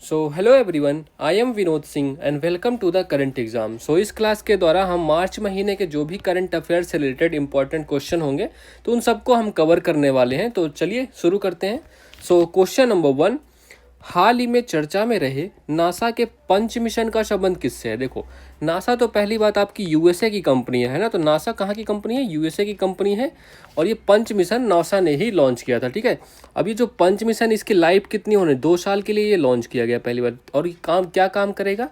Hello everyone, I am Vinod Singh and welcome to the current exam. इस class के द्वारा हम मार्च महीने के जो भी करंट अफेयर से रिलेटेड इंपॉर्टेंट क्वेश्चन होंगे तो उन सबको हम कवर करने वाले हैं। तो चलिए शुरू करते हैं। क्वेश्चन नंबर 1, हाल ही में चर्चा में रहे नासा के पंच मिशन का संबंध किससे है। देखो, नासा तो पहली बात आपकी यूएसए की कंपनी है ना। तो नासा कहाँ की कंपनी है? यूएसए की कंपनी है। और ये पंच मिशन नासा ने ही लॉन्च किया था, ठीक है। अब ये जो पंच मिशन, इसकी लाइफ कितनी होने, 2 साल के लिए ये लॉन्च किया गया पहली बार। और ये काम करेगा?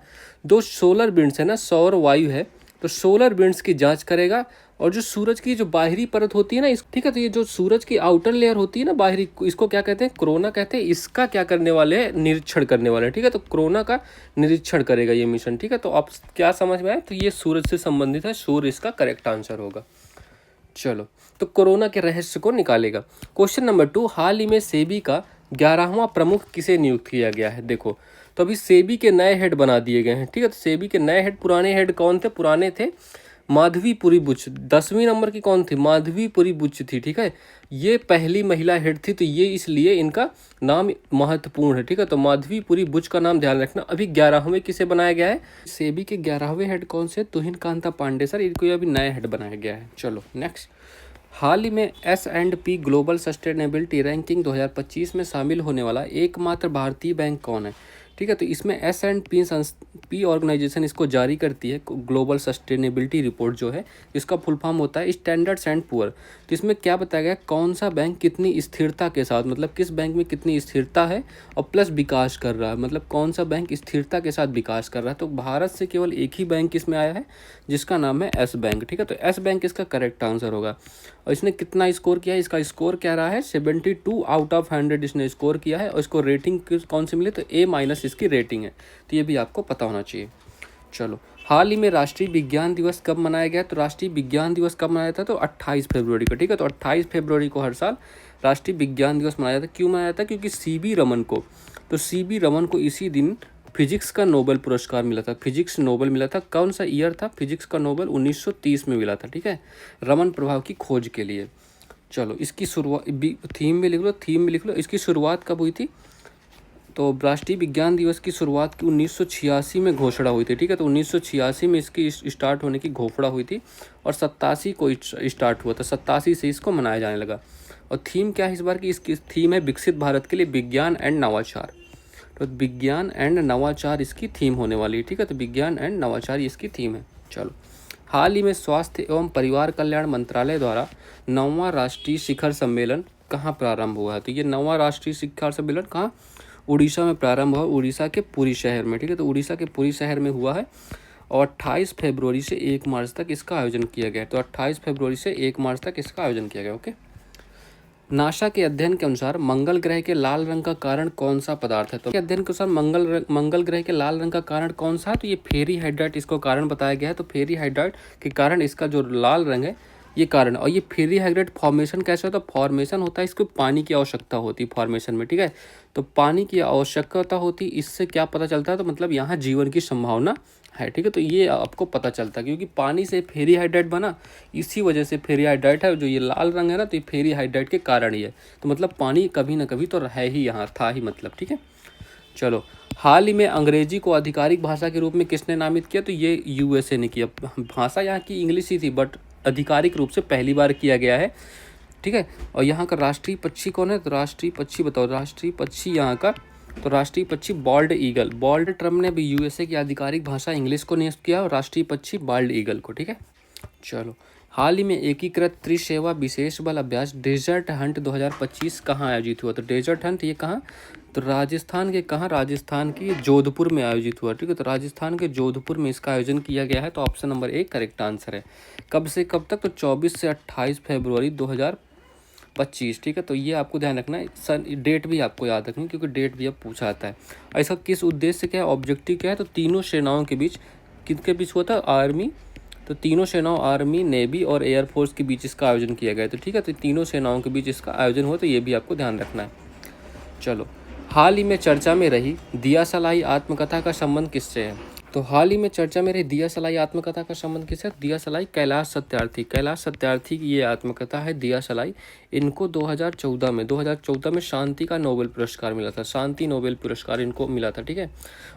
दो सोलर विंड्स है ना, सौर वायु है, तो सोलर विंड्स की जांच करेगा। और जो सूरज की जो बाहरी परत होती है ना, इस ठीक है, तो ये जो सूरज की आउटर लेयर होती है ना बाहरी, इसको क्या कहते हैं? कोरोना कहते हैं। इसका क्या करने वाले हैं? निरीक्षण करने वाले हैं, ठीक है। तो कोरोना का निरीक्षण करेगा ये मिशन, ठीक है। तो आप क्या समझ में आए? तो ये सूरज से संबंधित है, सूर्य इसका करेक्ट आंसर होगा। चलो, तो कोरोना के रहस्य को निकालेगा। क्वेश्चन नंबर 2, हाल ही में सेबी का 11वां प्रमुख किसे नियुक्त किया गया है। देखो, तो अभी सेबी के नए हेड बना दिए गए हैं, ठीक है। तो सेबी के नए हेड, पुराने हेड कौन थे? पुराने थे माधवीपुरी बुच। 10वीं नंबर की कौन थी? माधवीपुरी बुच थी, ठीक है। ये पहली महिला हेड थी, तो ये इसलिए इनका नाम महत्वपूर्ण है, ठीक है। तो माधवीपुरी बुच का नाम ध्यान रखना। अभी 11वें किसे बनाया गया है? सेबी के 11वें हेड कौन से? तुहिन कांता पांडे सर, इनको अभी नया हेड बनाया गया है। चलो नेक्स्ट, हाल ही में S&P ग्लोबल सस्टेनेबिलिटी रैंकिंग 2025 में शामिल होने वाला एकमात्र भारतीय बैंक कौन है? ठीक है, तो इसमें S&P ऑर्गेनाइजेशन इसको जारी करती है, ग्लोबल सस्टेनेबिलिटी रिपोर्ट जो है, इसका फुल फॉर्म होता है स्टैंडर्ड्स एंड पुअर। तो इसमें क्या बताया गया? कौन सा बैंक कितनी स्थिरता के साथ, मतलब किस बैंक में कितनी स्थिरता है और प्लस विकास कर रहा है, मतलब कौन सा बैंक स्थिरता के साथ विकास कर रहा है। तो भारत से केवल एक ही बैंक इसमें आया है जिसका नाम है एस बैंक, ठीक है। तो एस बैंक इसका करेक्ट आंसर होगा। और इसने कितना स्कोर किया है? इसका स्कोर क्या रहा है? 72 आउट ऑफ 100 इसने स्कोर किया है। और इसको रेटिंग कौन सी मिली? तो A- इसकी रेटिंग है। तो ये भी आपको पता होना चाहिए। चलो, हाल ही में राष्ट्रीय विज्ञान दिवस कब मनाया गया? तो राष्ट्रीय विज्ञान दिवस कब मनाया था? तो 28 फरवरी को, ठीक है। तो 28 फरवरी को हर साल राष्ट्रीय विज्ञान दिवस मनाया जाता है। क्यों मनाया जाता है? क्योंकि सीबी रमन को इसी दिन फिजिक्स का नोबेल पुरस्कार मिला था। फिजिक्स नोबेल मिला था। कौन सा ईयर था? फिजिक्स का नोबेल 1930 में मिला था, ठीक है, रमन प्रभाव की खोज के लिए। चलो, इसकी शुरुआत थीम में लिख लो। इसकी शुरुआत कब हुई थी? तो राष्ट्रीय विज्ञान दिवस की शुरुआत की 1986 में घोषणा हुई थी, ठीक है। तो 1986 में इसकी स्टार्ट होने की घोषणा हुई थी और 87 को स्टार्ट हुआ था। 87 से इसको मनाया जाने लगा। और थीम क्या है इस बार की? इसकी थीम है विकसित भारत के लिए विज्ञान एंड नवाचार। तो विज्ञान एंड नवाचार इसकी थीम होने वाली है, ठीक है। तो विज्ञान एंड नवाचार इसकी थीम है। चलो, हाल ही में स्वास्थ्य एवं परिवार कल्याण मंत्रालय द्वारा 9वां राष्ट्रीय शिखर सम्मेलन कहाँ प्रारंभ हुआ है? तो ये 9वां राष्ट्रीय शिखर सम्मेलन कहाँ? उड़ीसा में प्रारंभ हुआ, उड़ीसा के पुरी शहर में, ठीक है। तो उड़ीसा के पुरी शहर में हुआ है और 28 फरवरी से 1 मार्च तक इसका आयोजन किया गया। तो 28 फरवरी से 1 मार्च तक इसका आयोजन किया गया। ओके, नासा के अध्ययन के अनुसार मंगल ग्रह के लाल रंग का कारण कौन सा पदार्थ है? तो अध्ययन के अनुसार मंगल ग्रह के लाल रंग का कारण कौन सा है? तो ये फेरी हाइड्राइट इसको कारण बताया गया है। तो फेरी हाइड्राइट के कारण इसका जो लाल रंग है ये कारण। और ये फेरी हाइड्राइट फॉर्मेशन कैसे होता है? फॉर्मेशन होता है, इसको पानी की आवश्यकता होती है फॉर्मेशन में, ठीक है। तो पानी की आवश्यकता होती, इससे क्या पता चलता है? तो मतलब यहाँ जीवन की संभावना है, ठीक है। तो ये आपको पता चलता है क्योंकि पानी से फेरी हाइड्राइट बना, इसी वजह से फेरी हाइड्राइट है। जो ये लाल रंग है ना, तो ये फेरी हाइड्राइट के कारण ही है। तो मतलब पानी कभी ना कभी तो है ही, यहाँ था ही मतलब, ठीक है। चलो, हाल ही में अंग्रेजी को आधिकारिक भाषा के रूप में किसने नामित किया? तो ये यूएसए ने किया। भाषा यहाँ की इंग्लिश ही थी, बट आधिकारिक रूप से पहली बार किया गया है, ठीक है। और यहाँ का राष्ट्रीय पक्षी कौन है? तो राष्ट्रीय पक्षी बताओ, राष्ट्रीय पक्षी यहाँ का, तो राष्ट्रीय पक्षी बॉल्ड ईगल। बॉल्ड ट्रम्प ने भी यूएसए की आधिकारिक भाषा इंग्लिश को नियुक्त किया और राष्ट्रीय पक्षी बॉल्ड ईगल को, ठीक है। चलो, हाल ही में एकीकृत त्रिसेवा विशेष बल अभ्यास डेजर्ट हंट 2025 कहाँ आयोजित हुआ? तो डेजर्ट हंट ये कहाँ? तो राजस्थान के कहाँ? राजस्थान की जोधपुर में आयोजित हुआ, ठीक है। तो राजस्थान के जोधपुर में इसका आयोजन किया गया है। तो ऑप्शन नंबर 1 करेक्ट आंसर है। कब से कब तक? तो 24 से 28 फरवरी 2025, ठीक है। तो ये आपको ध्यान रखना है, सन डेट भी आपको याद रखनी, क्योंकि डेट भी अब पूछा आता है। ऐसा किस उद्देश्य से क्या है? ऑब्जेक्टिव क्या है? तो तीनों सेनाओं के बीच, किनके बीच हुआ था? आर्मी, तो तीनों सेनाओं आर्मी, नेवी और एयरफोर्स के बीच इसका आयोजन किया गया। तो ठीक है, तो तीनों सेनाओं के बीच इसका आयोजन हुआ, तो ये भी आपको ध्यान रखना है। चलो, हाल ही में चर्चा में रही दिया सलाई आत्मकथा का संबंध किससे है? तो हाल ही में चर्चा में रही दिया सलाई आत्मकथा का संबंध किससे? दिया सलाई कैलाश सत्यार्थी, कैलाश सत्यार्थी की ये आत्मकथा है दिया सलाई। इनको 2014 में शांति का नोबेल पुरस्कार मिला था, शांति नोबेल पुरस्कार इनको मिला था, ठीक है।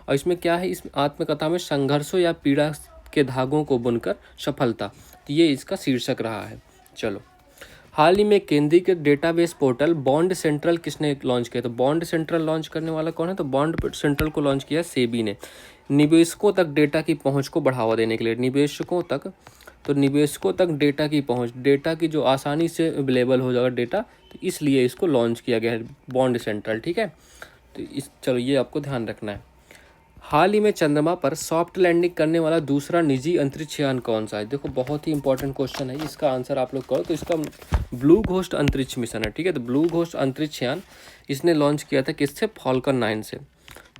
और इसमें क्या है, इस आत्मकथा में संघर्षों या पीड़ा के धागों को बुनकर सफलता, तो ये इसका शीर्षक रहा है। चलो, हाल ही में केंद्रीकृत डेटाबेस पोर्टल बॉन्ड सेंट्रल किसने लॉन्च किया? तो बॉन्ड सेंट्रल लॉन्च करने वाला कौन है? तो बॉन्ड सेंट्रल को लॉन्च किया सेबी ने, निवेशकों तक डेटा की पहुंच को बढ़ावा देने के लिए। निवेशकों तक डेटा की पहुंच, डेटा की जो आसानी से अवेलेबल हो जाएगा डेटा, तो इसलिए इसको लॉन्च किया गया है बॉन्ड सेंट्रल, ठीक है। तो चलो ये आपको ध्यान रखना है। हाल ही में चंद्रमा पर सॉफ्ट लैंडिंग करने वाला दूसरा निजी अंतरिक्ष यान कौन सा है? देखो बहुत ही इंपॉर्टेंट क्वेश्चन है, इसका आंसर आप लोग करो। तो इसका ब्लू घोस्ट अंतरिक्ष मिशन है, ठीक है। तो ब्लू घोस्ट अंतरिक्ष यान इसने लॉन्च किया था किससे? फॉल्कन 9 से।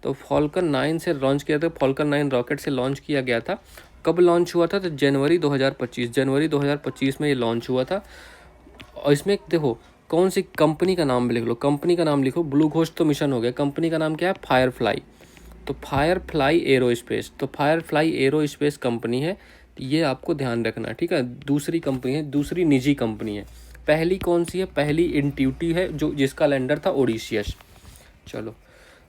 तो फॉल्कन 9 से लॉन्च किया था, फॉल्कन 9 रॉकेट से लॉन्च किया गया था। कब लॉन्च हुआ था? तो जनवरी 2025 में ये लॉन्च हुआ था। और इसमें देखो कौन सी कंपनी का नाम भी लिख लो, कंपनी का नाम लिखो। ब्लू घोस्ट तो मिशन हो गया, कंपनी का नाम क्या है? फायरफ्लाई। तो फायरफ्लाई एरोस्पेस, तो फायरफ्लाई एरोस्पेस कंपनी है, ये आपको ध्यान रखना है, ठीक है। दूसरी कंपनी है, दूसरी निजी कंपनी है। पहली कौन सी है? पहली इंट्यूटिव है, जो जिसका लैंडर था ओडिशियस। चलो,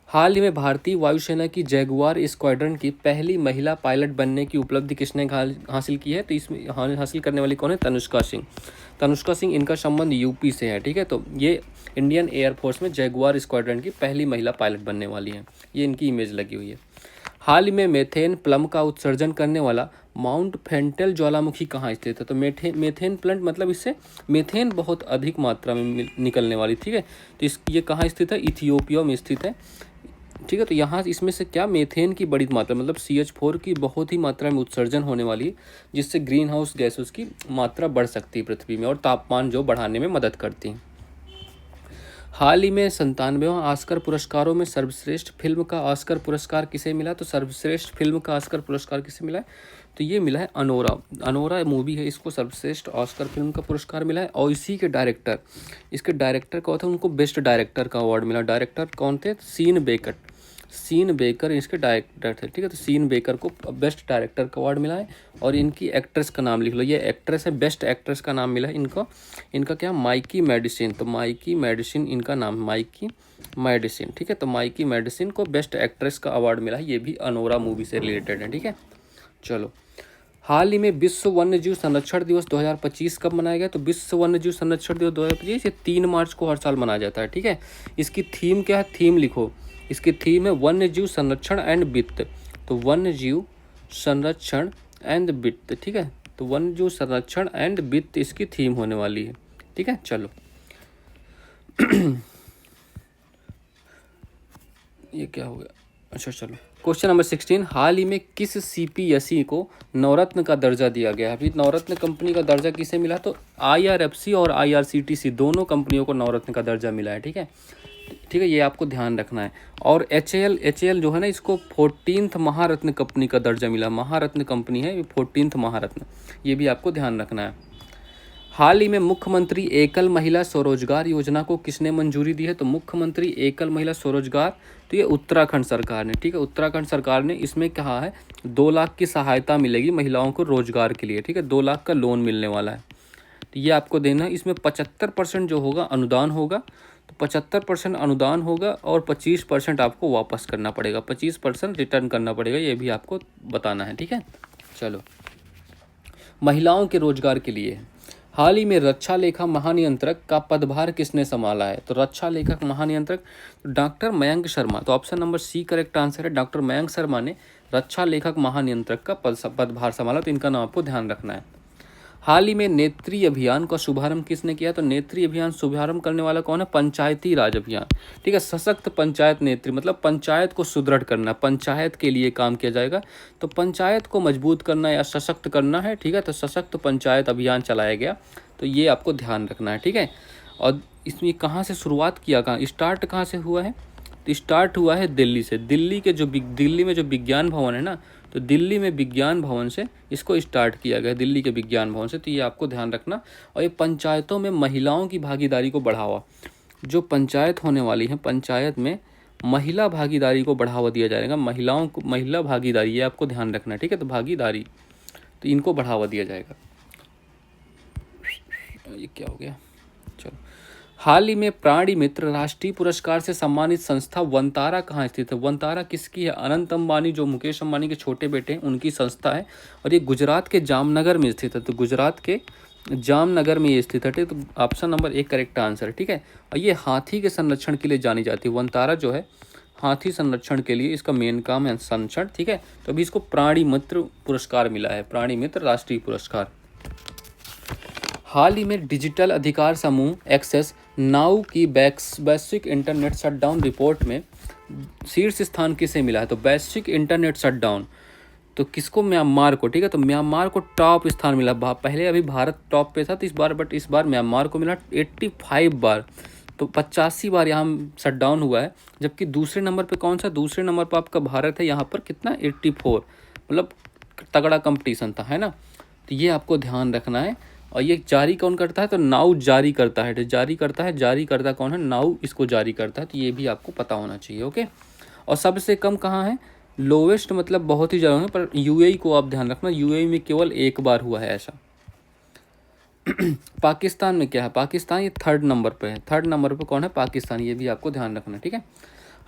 हाल ही में भारतीय वायुसेना की जैगुआर स्क्वाड्रन की पहली महिला पायलट बनने की उपलब्धि किसने हासिल की है? तो इसमें हासिल करने वाली कौन है? तनुष्का सिंह। तनुष्का सिंह, इनका संबंध यूपी से है, ठीक है। तो ये इंडियन एयरफोर्स में जैगुआर स्क्वाड्रन की पहली महिला पायलट बनने वाली हैं, ये इनकी इमेज लगी हुई है। हाल ही में मेथेन प्लम का उत्सर्जन करने वाला माउंट फेंटेल ज्वालामुखी कहाँ स्थित है? तो मेथेन प्लांट मतलब इससे मेथेन बहुत अधिक मात्रा में निकलने वाली, ठीक है। तो ये कहाँ स्थित है? इथियोपिया में स्थित है, ठीक है। तो यहाँ इसमें से क्या मेथेन की बड़ी मात्रा, मतलब CH4 की बहुत ही मात्रा में उत्सर्जन होने वाली है, जिससे ग्रीन हाउस गैसेस की मात्रा बढ़ सकती है पृथ्वी में और तापमान जो बढ़ाने में मदद करती है। हाल ही में 97वां ऑस्कर पुरस्कारों में सर्वश्रेष्ठ फिल्म का ऑस्कर पुरस्कार किसे मिला? तो सर्वश्रेष्ठ फिल्म का ऑस्कर पुरस्कार किसे मिला है? तो ये मिला है अनोरा। अनोरा मूवी है, इसको सर्वश्रेष्ठ ऑस्कर फिल्म का पुरस्कार मिला है। और इसी के डायरेक्टर, इसके डायरेक्टर कौन थे? उनको बेस्ट डायरेक्टर का अवार्ड मिला। डायरेक्टर कौन थे? सीन बेकर इसके डायरेक्टर थे, ठीक है। तो सीन बेकर को बेस्ट डायरेक्टर का अवार्ड मिला है। और इनकी एक्ट्रेस का नाम लिख लो, ये एक्ट्रेस है, बेस्ट एक्ट्रेस का नाम मिला है इनको। इनका क्या? Mikey medicine. तो माइकी मेडिसिन इनका नाम, माइकी मेडिसिन, ठीक है। तो माइकी मेडिसिन को बेस्ट एक्ट्रेस का अवार्ड मिला है, ये भी अनोरा मूवी से रिलेटेड है, ठीक है। चलो, हाल ही में विश्व वन्यजीव संरक्षण दिवस 2025 कब मनाया गया? तो विश्व वन्यजीव संरक्षण दिवस 2025 ये 3 मार्च को हर साल मनाया जाता है, ठीक है। इसकी थीम क्या है? थीम लिखो, इसकी थीम है वन्यजीव संरक्षण एंड वित्त। तो वन्यजीव संरक्षण एंड वित्त, ठीक है। तो वन्यजीव संरक्षण एंड वित्त इसकी थीम होने वाली है, ठीक है। चलो ये क्या हो गया? अच्छा चलो, क्वेश्चन नंबर 16, हाल ही में किस CPSE को नवरत्न का दर्जा दिया गया है? अभी नवरत्न कंपनी का दर्जा किसे मिला? तो IRFC और IRCTC दोनों कंपनियों को नवरत्न का दर्जा मिला है, ठीक है, ठीक है। ये आपको ध्यान रखना है। और HAL जो है ना, इसको 14th महारत्न कंपनी का दर्जा मिला। महारत्न कंपनी है, 14th महारत्न, ये भी आपको ध्यान रखना है। हाल ही में मुख्यमंत्री एकल महिला स्वरोजगार योजना को किसने मंजूरी दी है? तो मुख्यमंत्री एकल महिला स्वरोजगार, तो ये उत्तराखंड सरकार ने, ठीक है। उत्तराखंड सरकार ने इसमें कहा है 2 लाख की सहायता मिलेगी महिलाओं को रोजगार के लिए, ठीक है। 2 लाख का लोन मिलने वाला है, तो ये आपको देना है। इसमें 75% जो होगा अनुदान होगा, तो 75% अनुदान होगा और 25% आपको वापस करना पड़ेगा, 25% रिटर्न करना पड़ेगा, ये भी आपको बताना है, ठीक है। चलो, महिलाओं के रोजगार के लिए हाल ही में रक्षा लेखा महानियंत्रक का पदभार किसने संभाला है? तो रक्षा लेखक महानियंत्रक डॉक्टर मयंक शर्मा। तो option number C correct answer है, डॉक्टर मयंक शर्मा ने रक्षा लेखक महानियंत्रक का पदभार संभाला। तो इनका नाम आपको ध्यान रखना है। हाल ही में नेत्री अभियान का शुभारंभ किसने किया? तो नेत्री अभियान शुभारंभ करने वाला कौन है? पंचायती राज अभियान, ठीक है। सशक्त पंचायत नेत्री मतलब पंचायत को सुदृढ़ करना, पंचायत के लिए काम किया जाएगा। तो पंचायत को मजबूत करना या सशक्त करना है, ठीक है। तो सशक्त पंचायत अभियान चलाया गया, तो ये आपको ध्यान रखना है, ठीक है। और इसमें कहाँ से शुरुआत किया, कहाँ स्टार्ट कहाँ से हुआ है? तो स्टार्ट हुआ है दिल्ली से। दिल्ली में जो विज्ञान भवन है ना, तो दिल्ली में विज्ञान भवन से इसको स्टार्ट किया गया, दिल्ली के विज्ञान भवन से। तो ये आपको ध्यान रखना। और ये पंचायतों में महिलाओं की भागीदारी को बढ़ावा, जो पंचायत होने वाली है, पंचायत में महिला भागीदारी को बढ़ावा दिया जाएगा। महिलाओं को, महिला भागीदारी, ये आपको ध्यान रखना है, ठीक है। तो भागीदारी, तो इनको बढ़ावा दिया जाएगा। ये क्या हो गया, चलो। हाल ही में प्राणी मित्र राष्ट्रीय पुरस्कार से सम्मानित संस्था वनतारा कहाँ स्थित है? वनतारा किसकी है? अनंत अंबानी, जो मुकेश अंबानी के छोटे बेटे हैं, उनकी संस्था है और ये गुजरात के जामनगर में स्थित है। तो गुजरात के जामनगर में ये स्थित है। तो ऑप्शन नंबर 1 करेक्ट आंसर है, ठीक है। और ये हाथी के संरक्षण के लिए जानी जाती है। वनतारा जो है हाथी संरक्षण के लिए इसका मेन काम है संरक्षण, ठीक है। तो अभी इसको प्राणी मित्र पुरस्कार मिला है, प्राणी मित्र राष्ट्रीय पुरस्कार। हाल ही में डिजिटल अधिकार समूह एक्सेस नाउ की वैश्विक इंटरनेट शटडाउन रिपोर्ट में शीर्ष स्थान किसे मिला है? तो वैश्विक इंटरनेट शटडाउन, तो किसको? म्यांमार को, ठीक है। तो म्यांमार को टॉप स्थान मिला। पहले अभी भारत टॉप पे था तो इस बार म्यांमार को मिला 85 बार। तो 85 बार यहाँ शटडाउन हुआ है। जबकि दूसरे नंबर पे कौन सा? दूसरे नंबर पर आपका भारत है, यहाँ पर कितना? 84। मतलब तगड़ा कंपटीशन था, है ना। तो ये आपको ध्यान रखना है। और ये जारी कौन करता है? तो नाउ जारी करता है। तो जारी करता कौन है? नाउ इसको जारी करता है। तो ये भी आपको पता होना चाहिए, ओके। और सबसे कम कहाँ है? लोवेस्ट मतलब बहुत ही जगह है, पर यूएई को आप ध्यान रखना, यूएई में केवल एक बार हुआ है ऐसा। पाकिस्तान में क्या है? पाकिस्तान ये 3rd नंबर पे है। 3rd नंबर पे कौन है? पाकिस्तान। ये भी आपको ध्यान रखना, ठीक है।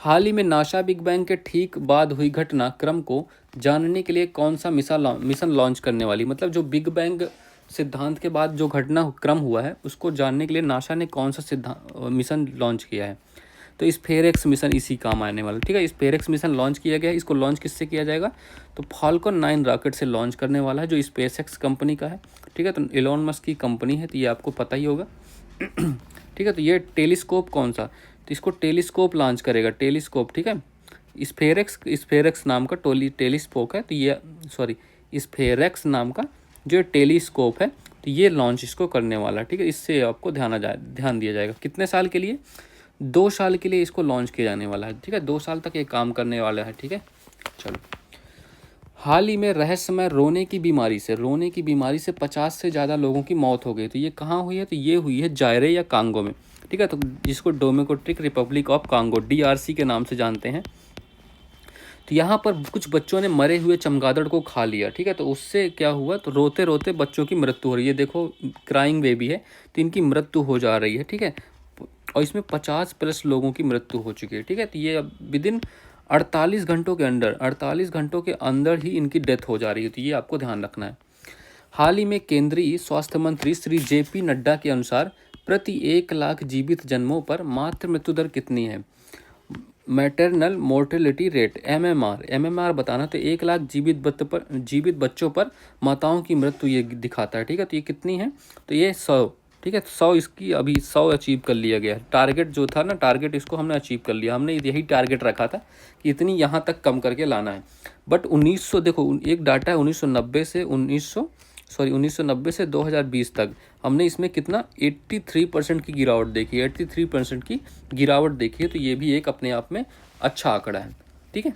हाल ही में नासा बिग बैंग के ठीक बाद हुई घटना क्रम को जानने के लिए कौन सा मिशन लॉन्च करने वाली? मतलब जो बिग बैंग सिद्धांत के बाद जो घटना क्रम हुआ है उसको जानने के लिए नासा ने कौन सा मिशन लॉन्च किया है? तो स्पेसएक्स मिशन इसी काम आने वाला, ठीक है। स्पेसएक्स मिशन लॉन्च किया गया है। इसको लॉन्च किससे किया जाएगा? तो फाल्कन 9 रॉकेट से लॉन्च करने वाला है, जो स्पेसएक्स कंपनी का है, ठीक है। तो एलोन मस्क की कंपनी है, तो ये आपको पता ही होगा। ठीक है। तो ये टेलीस्कोप कौन सा? तो इसको टेलीस्कोप लॉन्च करेगा, टेलीस्कोप, ठीक है। स्फेरेक्स नाम का टेलीस्कोप है। तो ये स्फेरेक्स नाम का जो टेलीस्कोप है, तो ये लॉन्च इसको करने वाला है, ठीक है। इससे आपको ध्यान दिया जाएगा। कितने साल के लिए? 2 साल के लिए इसको लॉन्च किया जाने वाला है, ठीक है। 2 साल तक ये काम करने वाला है, ठीक है। चलो। हाल ही में रहस्यमय रोने की बीमारी से 50 से ज़्यादा लोगों की मौत हो गई। तो ये कहाँ हुई है? तो ये हुई है जायरे या कांगो में, ठीक है। तो जिसको democratic Republic of Congo, DRC के नाम से जानते हैं। तो यहाँ पर कुछ बच्चों ने मरे हुए चमगादड़ को खा लिया, ठीक है। तो उससे क्या हुआ? तो रोते रोते बच्चों की मृत्यु हो रही है। देखो क्राइंग बेबी है, तो इनकी मृत्यु हो जा रही है, ठीक है। और इसमें 50+ लोगों की मृत्यु हो चुकी है, ठीक है। तो ये अब विदिन 48 घंटों के अंदर ही इनकी डेथ हो जा रही है। तो ये आपको ध्यान रखना है। हाल ही में केंद्रीय स्वास्थ्य मंत्री श्री JP नड्डा के अनुसार प्रति 1 लाख जीवित जन्मों पर मातृ मृत्यु दर कितनी है? मैटरनल मोर्टेलिटी रेट, MMR बताना। तो 1 लाख जीवित बच्चों पर माताओं की मृत्यु ये दिखाता है, ठीक है। तो ये कितनी है? तो ये 100, ठीक है। 100 इसकी अभी 100 अचीव कर लिया गया है। टारगेट जो था ना, टारगेट इसको हमने अचीव कर लिया। हमने यही टारगेट रखा था कि इतनी यहाँ तक कम करके लाना है। बट 1900, देखो एक डाटा है 1990 से 2020 तक हमने इसमें कितना 83% की गिरावट देखी है। 83% की गिरावट देखी है। तो ये भी एक अपने आप में अच्छा आंकड़ा है, ठीक है।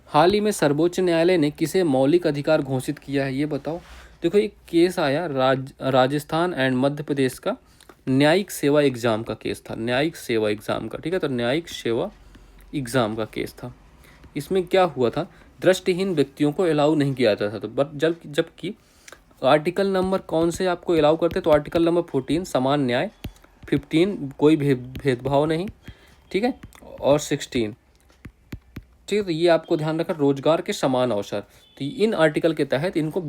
हाल ही में सर्वोच्च न्यायालय ने किसे मौलिक अधिकार घोषित किया है? ये बताओ। देखो एक केस आया राजस्थान एंड मध्य प्रदेश का न्यायिक सेवा एग्जाम का केस था, न्यायिक सेवा एग्जाम का, ठीक है। तो न्यायिक सेवा एग्जाम का केस था। इसमें क्या हुआ था? दृष्टिहीन व्यक्तियों को अलाउ नहीं किया जाता था। बट जबकि आर्टिकल नंबर कौन से आपको अलाउ करते? तो आर्टिकल नंबर 14 समान न्याय, 15 कोई भेदभाव नहीं, ठीक है। और 16, ठीक है। तो ये आपको ध्यान रखना, रोजगार के समान अवसर। तो इन आर्टिकल के तहत इनको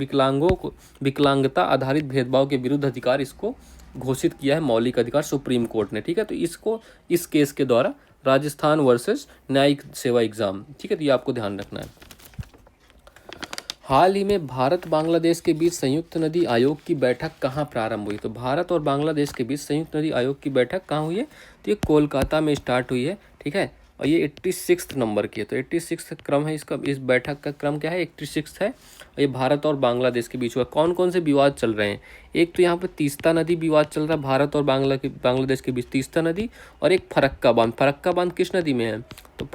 विकलांगता आधारित भेदभाव के विरुद्ध अधिकार इसको घोषित किया है मौलिक अधिकार सुप्रीम कोर्ट ने, ठीक है। तो इसको इस केस के द्वारा राजस्थान वर्सेस न्यायिक सेवा एग्जाम, ठीक है। तो ये आपको ध्यान रखना है। हाल ही में भारत बांग्लादेश के बीच संयुक्त नदी आयोग की बैठक कहाँ प्रारंभ हुई? तो भारत और बांग्लादेश के बीच संयुक्त नदी आयोग की बैठक कहाँ हुई है? तो ये कोलकाता में स्टार्ट हुई है, ठीक है। और ये 86 नंबर की है। तो 86 क्रम है इसका, इस बैठक का क्रम क्या है? 86 है। और ये भारत और बांग्लादेश के बीच हुआ। कौन कौन से विवाद चल रहे हैं? एक तो यहाँ पर तीस्ता नदी विवाद चल रहा है भारत और बांग्लादेश के बीच, तीस्ता नदी। और एक फरक्का बांध किस नदी में है? तो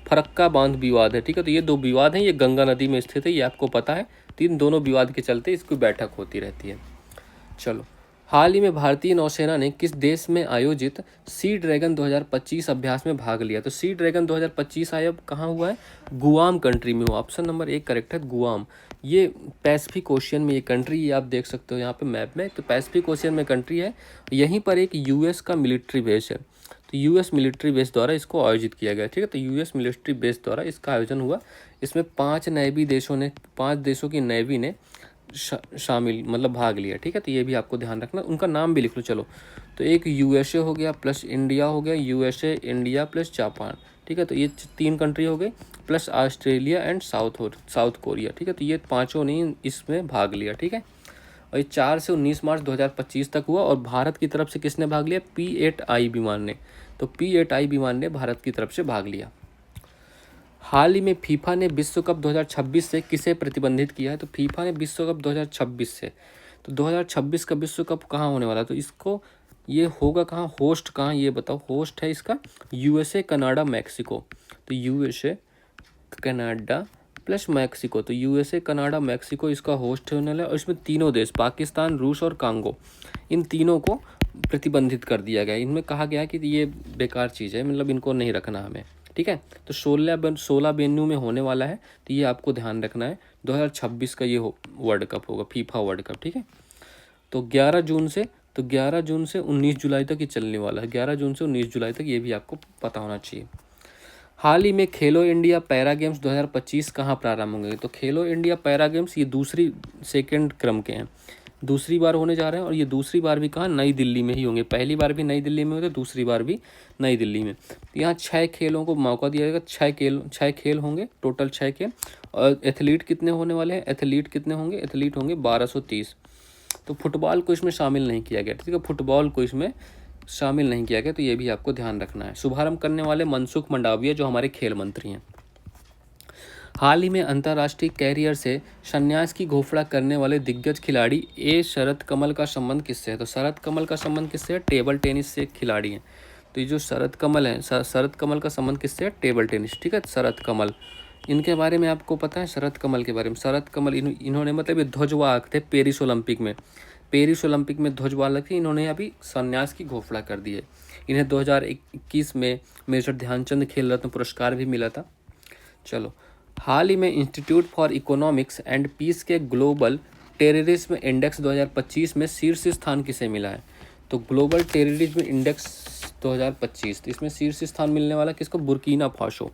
फरक्का बांध विवाद है, ठीक है। तो ये 2 विवाद हैं, ये गंगा नदी में स्थित है, ये आपको पता है। तो इन दोनों विवाद के चलते इसकी बैठक होती रहती है। चलो। हाल ही में भारतीय नौसेना ने किस देश में आयोजित सी ड्रैगन 2025 अभ्यास में भाग लिया? तो सी ड्रैगन 2025 आयोजन कहाँ हुआ है? गुआम कंट्री में हुआ। ऑप्शन नंबर 1 करेक्ट है, गुआम। ये पैसिफिक ओशियन में ये कंट्री, ये आप देख सकते हो यहाँ पे मैप में, तो पैसिफिक ओशियन में कंट्री है। यहीं पर एक यूएस का मिलिट्री बेस है, तो यूएस मिलिट्री बेस द्वारा इसको आयोजित किया गया, ठीक है। तो यूएस मिलिट्री बेस द्वारा इसका आयोजन हुआ। इसमें 5 देशों की नेवी ने शामिल मतलब भाग लिया, ठीक है। तो ये भी आपको ध्यान रखना, उनका नाम भी लिख लो चलो। तो एक यूएसए हो गया प्लस इंडिया हो गया, यूएसए इंडिया प्लस जापान, ठीक है। तो ये 3 कंट्री हो गई, plus Australia and south Korea, ठीक है। तो ये 5 ने इसमें भाग लिया, ठीक है। और ये 4 से 19 मार्च 2025 तक हुआ। और भारत की तरफ से किसने भाग लिया? P-8I विमान ने। तो P-8I विमान ने भारत की तरफ से भाग लिया। हाल ही में फीफा ने विश्व कप 2026 से किसे प्रतिबंधित किया है? तो फीफा ने विश्व कप 2026 से, तो 2026 का विश्व कप कहाँ होने वाला है? तो इसको ये होगा कहाँ, होस्ट कहाँ, ये बताओ। होस्ट है इसका यूएसए, कनाडा, मैक्सिको। तो यूएसए, कनाडा प्लस मैक्सिको, तो यूएसए, कनाडा, मैक्सिको इसका होस्ट होने वाला है। और इसमें तीनों देश पाकिस्तान, रूस और कांगो, इन तीनों को प्रतिबंधित कर दिया गया है। इनमें कहा गया है कि ये बेकार चीज़ है, मतलब इनको नहीं रखना हमें, ठीक है। तो 16 वेन्यू में होने वाला है, तो ये आपको ध्यान रखना है। 2026 का ये वर्ल्ड कप होगा, फीफा वर्ल्ड कप, ठीक है। तो 11 जून से 19 जुलाई तक ये चलने वाला है। 11 जून से 19 जुलाई तक, ये भी आपको पता होना चाहिए। हाल ही में खेलो इंडिया पैरा गेम्स 2025 कहाँ प्रारंभ होंगे? तो खेलो इंडिया पैरा गेम्स ये सेकेंड क्रम के हैं, दूसरी बार होने जा रहे हैं। और ये दूसरी बार भी कहाँ? नई दिल्ली में ही होंगे। पहली बार भी नई दिल्ली में हुए थे, दूसरी बार भी नई दिल्ली में। तो यहाँ 6 खेलों को मौका दिया जाएगा। 6 खेल होंगे, टोटल 6 खेल। और एथलीट कितने होने वाले हैं? एथलीट कितने होंगे? एथलीट होंगे 1230। तो फुटबॉल को इसमें शामिल नहीं किया गया, ठीक है। फुटबॉल को इसमें शामिल नहीं किया गया, तो ये भी आपको ध्यान रखना है। शुभारंभ करने वाले मनसुख मंडाविया, जो हमारे खेल मंत्री हैं। हाल ही में अंतर्राष्ट्रीय कैरियर से संन्यास की घोषणा करने वाले दिग्गज खिलाड़ी शरद कमल का संबंध किससे है? तो शरद कमल का संबंध किससे है? टेबल टेनिस से एक खिलाड़ी हैं। तो ये जो शरद कमल है, शरद कमल का संबंध किससे है? टेबल टेनिस, ठीक है। शरद कमल, इनके बारे में आपको पता है? शरद कमल के बारे में, शरद कमल इन्होंने मतलब ये ध्वजवाहक थे पेरिस ओलंपिक में ध्वजवाहक थे। इन्होंने अभी संन्यास की घोषणा कर दी है। इन्हें 2021 में मेजर ध्यानचंद खेल रत्न पुरस्कार भी मिला था। चलो, हाल ही में institute for economics and peace के ग्लोबल टेररिज्म इंडेक्स 2025 में शीर्ष स्थान किसे मिला है? तो ग्लोबल टेररिज्म इंडेक्स 2025, तो इसमें शीर्ष स्थान मिलने वाला किसको? Burkina Faso.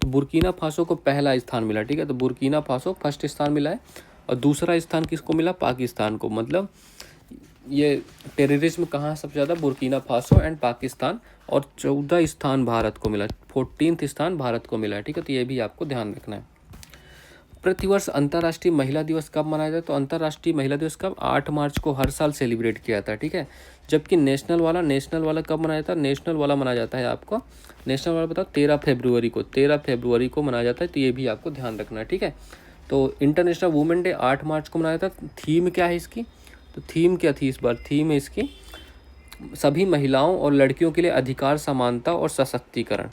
तो बुर्किना फासो को पहला स्थान मिला, ठीक है। तो बुर्किना फासो फर्स्ट स्थान मिला है। और दूसरा स्थान किसको मिला? पाकिस्तान को। मतलब ये टेररिज्म कहाँ सबसे ज़्यादा? Burkina Faso and Pakistan. और 14 स्थान भारत को मिला, 14th स्थान भारत को मिला है, ठीक है। तो ये भी आपको ध्यान रखना है। प्रतिवर्ष अंतर्राष्ट्रीय महिला दिवस कब मनाया जाता है? तो अंतर्राष्ट्रीय महिला दिवस कब? 8 मार्च को हर साल सेलिब्रेट किया जाता है, ठीक है। जबकि नेशनल वाला कब मनाया जाता है? नेशनल वाला मनाया जाता है आपको, नेशनल वाला बताओ, 13 फरवरी को मनाया जाता है। तो ये भी आपको ध्यान रखना है, ठीक है। तो इंटरनेशनल वुमेन डे 8 मार्च को मनाया जाता है। थीम क्या है इसकी? तो थीम क्या थी इस बार? थीम है इसकी सभी महिलाओं और लड़कियों के लिए अधिकार, समानता और सशक्तिकरण।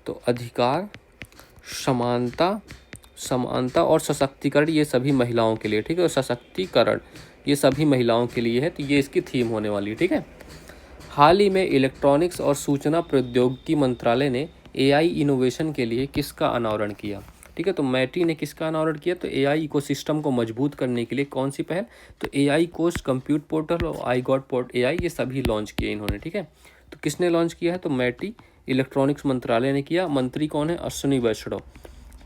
तो अधिकार, समानता और सशक्तिकरण, ये सभी महिलाओं के लिए, ठीक है। और सशक्तिकरण ये सभी महिलाओं के लिए है। तो ये इसकी थीम होने वाली है, ठीक है। हाल ही में इलेक्ट्रॉनिक्स और सूचना प्रौद्योगिकी मंत्रालय ने AI इनोवेशन के लिए किसका अनावरण किया? ठीक है। तो मैटी ने किसका अनावरण किया? तो AI इकोसिस्टम को मजबूत करने के लिए कौन सी पहल? तो AI कोष, कंप्यूट पोर्टल और iGOT.AI, ये सभी लॉन्च किए इन्होंने, ठीक है। तो किसने लॉन्च किया है? तो मैटी, इलेक्ट्रॉनिक्स मंत्रालय ने किया। मंत्री कौन है? अश्विनी वैष्णव।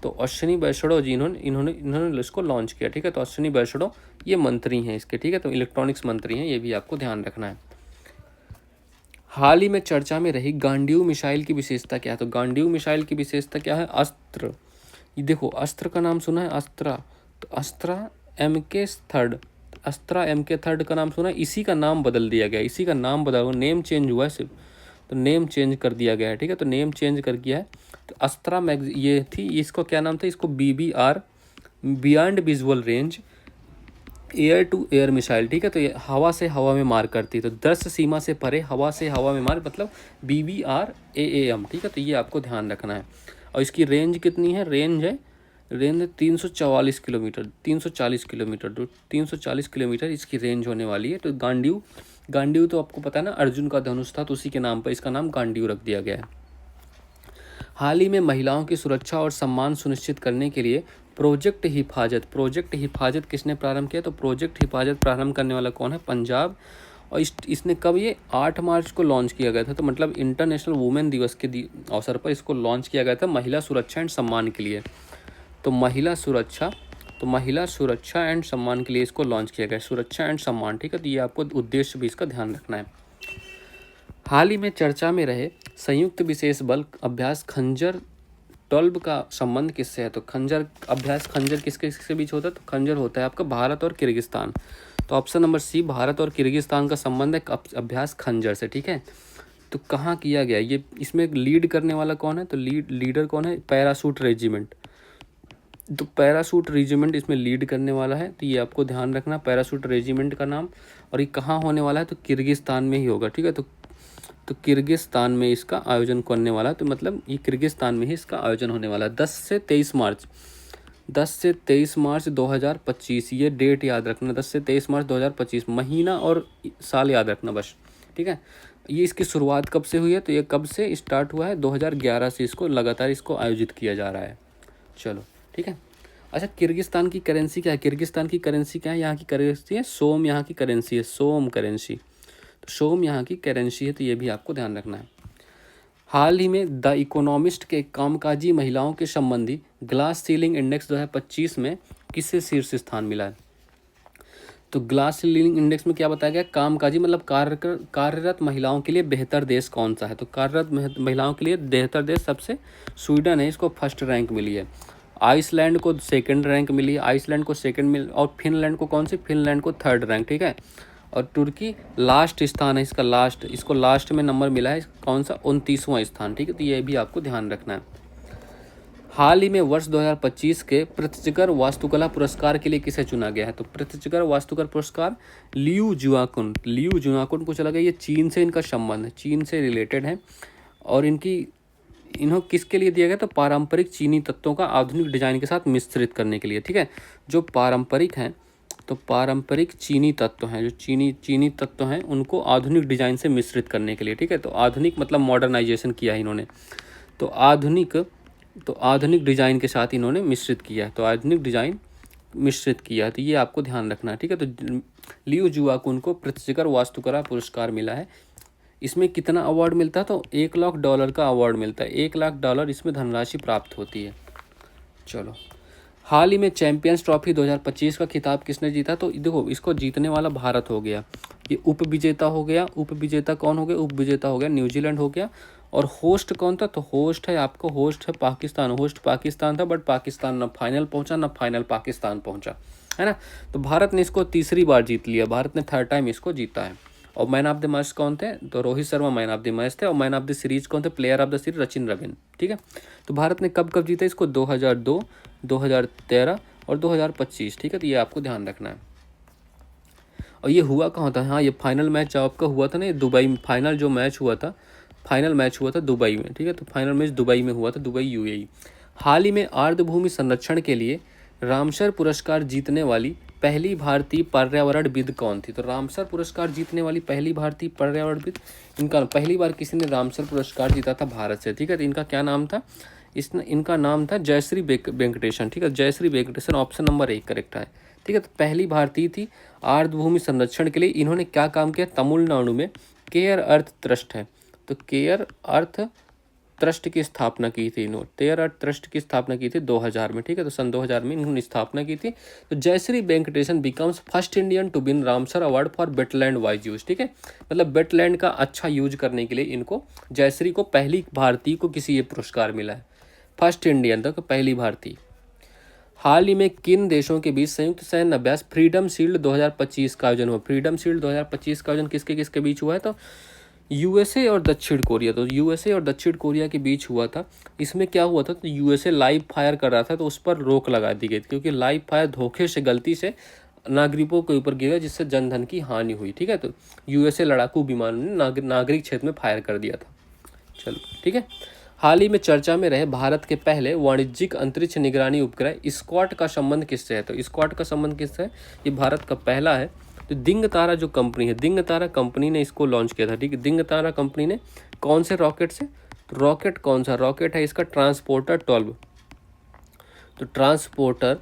तो अश्विनी वैष्णव जी इन्होंने इसको लॉन्च किया, ठीक है। तो अश्विनी वैष्णव ये मंत्री हैं इसके, ठीक है। तो इलेक्ट्रॉनिक्स मंत्री हैं, ये भी आपको ध्यान रखना है। हाल ही में चर्चा में रही गांडीव मिसाइल की विशेषता क्या है? तो गांडीव मिसाइल की विशेषता क्या है? अस्त्र। ये देखो, अस्त्र का नाम सुना है? अस्त्रा। तो अस्त्रा MK3 का नाम सुना है? इसी का नाम बदल दिया गया, इसी का नाम बदल, नेम चेंज हुआ है सिर्फ, तो नेम चेंज कर दिया गया है, ठीक है। तो नेम चेंज कर दिया है। तो अस्त्रा ये थी, इसको क्या नाम था? इसको BBR, beyond visual range air to air missile, ठीक है। तो ये हवा से हवा में मार करती है। तो 10 सीमा से परे हवा से हवा में मार, मतलब BBR AAM, ठीक है। तो ये आपको ध्यान रखना है। और इसकी रेंज कितनी है? रेंज 340 किलोमीटर, 340 किलोमीटर इसकी रेंज होने वाली है। तो गांडीव गांडीव तो आपको पता है ना, अर्जुन का धनुष था, तो उसी के नाम पर इसका नाम गांडीव रख दिया गया है। हाल ही में महिलाओं की सुरक्षा और सम्मान सुनिश्चित करने के लिए प्रोजेक्ट हिफाजत किसने प्रारंभ किया? तो प्रोजेक्ट हिफाजत प्रारंभ करने वाला कौन है? पंजाब। और इसने कब, ये 8 मार्च को लॉन्च किया गया था, तो मतलब इंटरनेशनल वुमेन दिवस के अवसर पर इसको लॉन्च किया गया था, महिला सुरक्षा एंड सम्मान के लिए। तो महिला सुरक्षा एंड सम्मान के लिए इसको लॉन्च किया गया, सुरक्षा एंड सम्मान, ठीक है। तो ये आपको उद्देश्य भी इसका ध्यान रखना है। हाल ही में चर्चा में रहे संयुक्त विशेष बल अभ्यास खंजर 12 का संबंध किससे है? तो खंजर किसके बीच होता है? तो खंजर होता है आपका भारत और किर्गिस्तान। तो ऑप्शन नंबर सी, भारत और किर्गिस्तान का संबंध है अभ्यास खंजर से, ठीक है। तो कहाँ किया गया ये? इसमें लीड करने वाला कौन है? तो लीडर कौन है? Parachute regiment. तो पैरासूट रेजिमेंट इसमें लीड करने वाला है, तो ये आपको ध्यान रखना, पैरासूट रेजिमेंट का नाम। और ये कहाँ होने वाला है? तो किर्गिस्तान में ही होगा, ठीक है। तो किर्गिस्तान में इसका आयोजन करने वाला है, तो मतलब ये किर्गिस्तान में ही इसका आयोजन होने वाला है। 10 से 23 मार्च 2025, ये डेट याद रखना, 10 से 23 मार्च 2025, महीना और साल याद रखना बस, ठीक है। ये इसकी शुरुआत कब से हुई है? तो ये कब से स्टार्ट हुआ है? 2011 से इसको लगातार इसको आयोजित किया जा रहा है। चलो, ठीक है। अच्छा, किर्गिस्तान की करेंसी क्या है? किर्गिस्तान की करेंसी क्या है? यहाँ की करेंसी है सोम, यहाँ की करेंसी है सोम करेंसी। तो सोम यहाँ की करेंसी है, तो ये भी आपको ध्यान रखना है। हाल ही में द इकोनॉमिस्ट के कामकाजी महिलाओं के संबंधी ग्लास सीलिंग इंडेक्स 2025 में किसे शीर्ष स्थान मिला है? तो ग्लास सीलिंग इंडेक्स में क्या बताया गया? कामकाजी मतलब कार्यरत महिलाओं के लिए बेहतर देश कौन सा है? तो कार्यरत महिलाओं के लिए बेहतर देश सबसे स्वीडन है, इसको फर्स्ट रैंक मिली है। आइसलैंड को सेकंड रैंक मिली है, आइसलैंड को सेकंड मिल, और फिनलैंड को कौन सी? फिनलैंड को थर्ड रैंक, ठीक है। और तुर्की लास्ट स्थान है इसका, इसको लास्ट में नंबर मिला है, कौन सा? 29वां स्थान, ठीक है। तो ये भी आपको ध्यान रखना है। हाल ही में वर्ष 2025 के पृथ्वीकर वास्तुकला पुरस्कार के लिए किसे चुना गया है? तो पृथ्वीकर वास्तुकला पुरस्कार लियू जुआकुन को चला गया। ये चीन से इनका संबंध है, चीन से रिलेटेड है। और इन्हों किसके लिए दिया गया? तो पारंपरिक चीनी तत्वों का आधुनिक डिजाइन के साथ मिश्रित करने के लिए, ठीक है। जो पारंपरिक हैं, तो पारंपरिक चीनी तत्व हैं, जो चीनी तत्व हैं, उनको आधुनिक डिजाइन से मिश्रित करने के लिए, ठीक है। तो आधुनिक मतलब मॉडर्नाइजेशन किया है इन्होंने, तो आधुनिक डिजाइन के साथ इन्होंने मिश्रित किया है, तो आधुनिक डिजाइन मिश्रित किया है, तो ये आपको ध्यान रखना है, ठीक है। तो लियू जुआकुन को पृथ्वीकर वास्तुकला पुरस्कार मिला है। इसमें कितना अवार्ड मिलता है? तो $1,00,000 का अवार्ड मिलता है, $1,00,000 इसमें धनराशि प्राप्त होती है। चलो, हाल ही में चैंपियंस ट्रॉफी 2025 का खिताब किसने जीता? तो देखो, इसको जीतने वाला भारत हो गया, ये उपविजेता हो गया। उपविजेता कौन हो गया? उपविजेता हो गया न्यूजीलैंड हो गया। और होस्ट कौन था? तो होस्ट है पाकिस्तान। होस्ट पाकिस्तान था, बट पाकिस्तान ना फाइनल पहुंचा, ना फाइनल पाकिस्तान पहुंचा, है ना। तो भारत ने इसको तीसरी बार जीत लिया, भारत ने थर्ड टाइम इसको जीता है। और मैन ऑफ द मैच कौन थे? तो Rohit Sharma man of the match थे। और मैन ऑफ द सीरीज कौन थे? Player of the series Sachin Ravin, ठीक है। तो भारत ने कब कब जीता इसको? 2002, 2013 और 2025, ठीक है। तो ये आपको ध्यान रखना है। और ये हुआ कहाँ था? हाँ, ये फाइनल मैच आपका हुआ था ना, ये दुबई में फाइनल मैच हुआ था दुबई में, ठीक है। तो फाइनल मैच दुबई में हुआ था, दुबई यूएई। हाल ही में आर्द्रभूमि संरक्षण के लिए रामसर पुरस्कार जीतने वाली पहली भारतीय पर्यावरणविद कौन थी? तो रामसर पुरस्कार जीतने वाली पहली भारतीय पर्यावरणविद, इनका पहली बार किसी ने रामसर पुरस्कार जीता था भारत से, ठीक है। तो इनका क्या नाम था? इनका नाम था जयश्री वेंकटेशन, ठीक है। Jayashree Venkatesan option number 1 correct है, ठीक है। तो पहली भारतीय थी। आर्द्रभूमि संरक्षण के लिए इन्होंने क्या काम किया? तमिलनाडु में केयर अर्थ ट्रस्ट है, तो केयर अर्थ ट्रस्ट की स्थापना की थी इन्होंने, केयर अर्थ ट्रस्ट की स्थापना की थी 2000 में, ठीक है। तो सन 2000 में इन्होंने स्थापना की थी। तो Jayashree Venkatesan becomes first Indian to win Ramsar award for wetland wise use, ठीक है। मतलब वेटलैंड का अच्छा यूज करने के लिए इनको, जयश्री को, पहली भारतीय को किसी ये पुरस्कार मिला है, फर्स्ट इंडियन तक पहली भारतीय। हाल ही में किन देशों के बीच संयुक्त सैन्य अभ्यास फ्रीडम शील्ड 2025 का आयोजन हुआ? फ्रीडम शील्ड 2025 का आयोजन किसके किसके बीच हुआ है? तो यूएसए और दक्षिण कोरिया। तो यूएसए और दक्षिण कोरिया के बीच हुआ था। इसमें क्या हुआ था? तो यूएसए लाइव फायर कर रहा था, तो उस पर रोक लगा दी गई थी, क्योंकि लाइव फायर धोखे से, गलती से नागरिकों के ऊपर गिरा, जिससे जनधन की हानि हुई, ठीक है। तो यूएसए लड़ाकू विमानों ने नागरिक क्षेत्र में फायर कर दिया था। चलो, ठीक है। हाल ही में चर्चा में रहे भारत के पहले वाणिज्यिक अंतरिक्ष निगरानी उपग्रह स्कॉट का संबंध किससे है? तो स्कॉट का संबंध किससे है? ये भारत का पहला है तो दिंग तारा जो कंपनी है, दिंग तारा कंपनी ने इसको लॉन्च किया था, ठीक है। दिंग तारा कंपनी ने कौन से रॉकेट से, तो रॉकेट कौन सा रॉकेट है इसका, ट्रांसपोर्टर 12। तो ट्रांसपोर्टर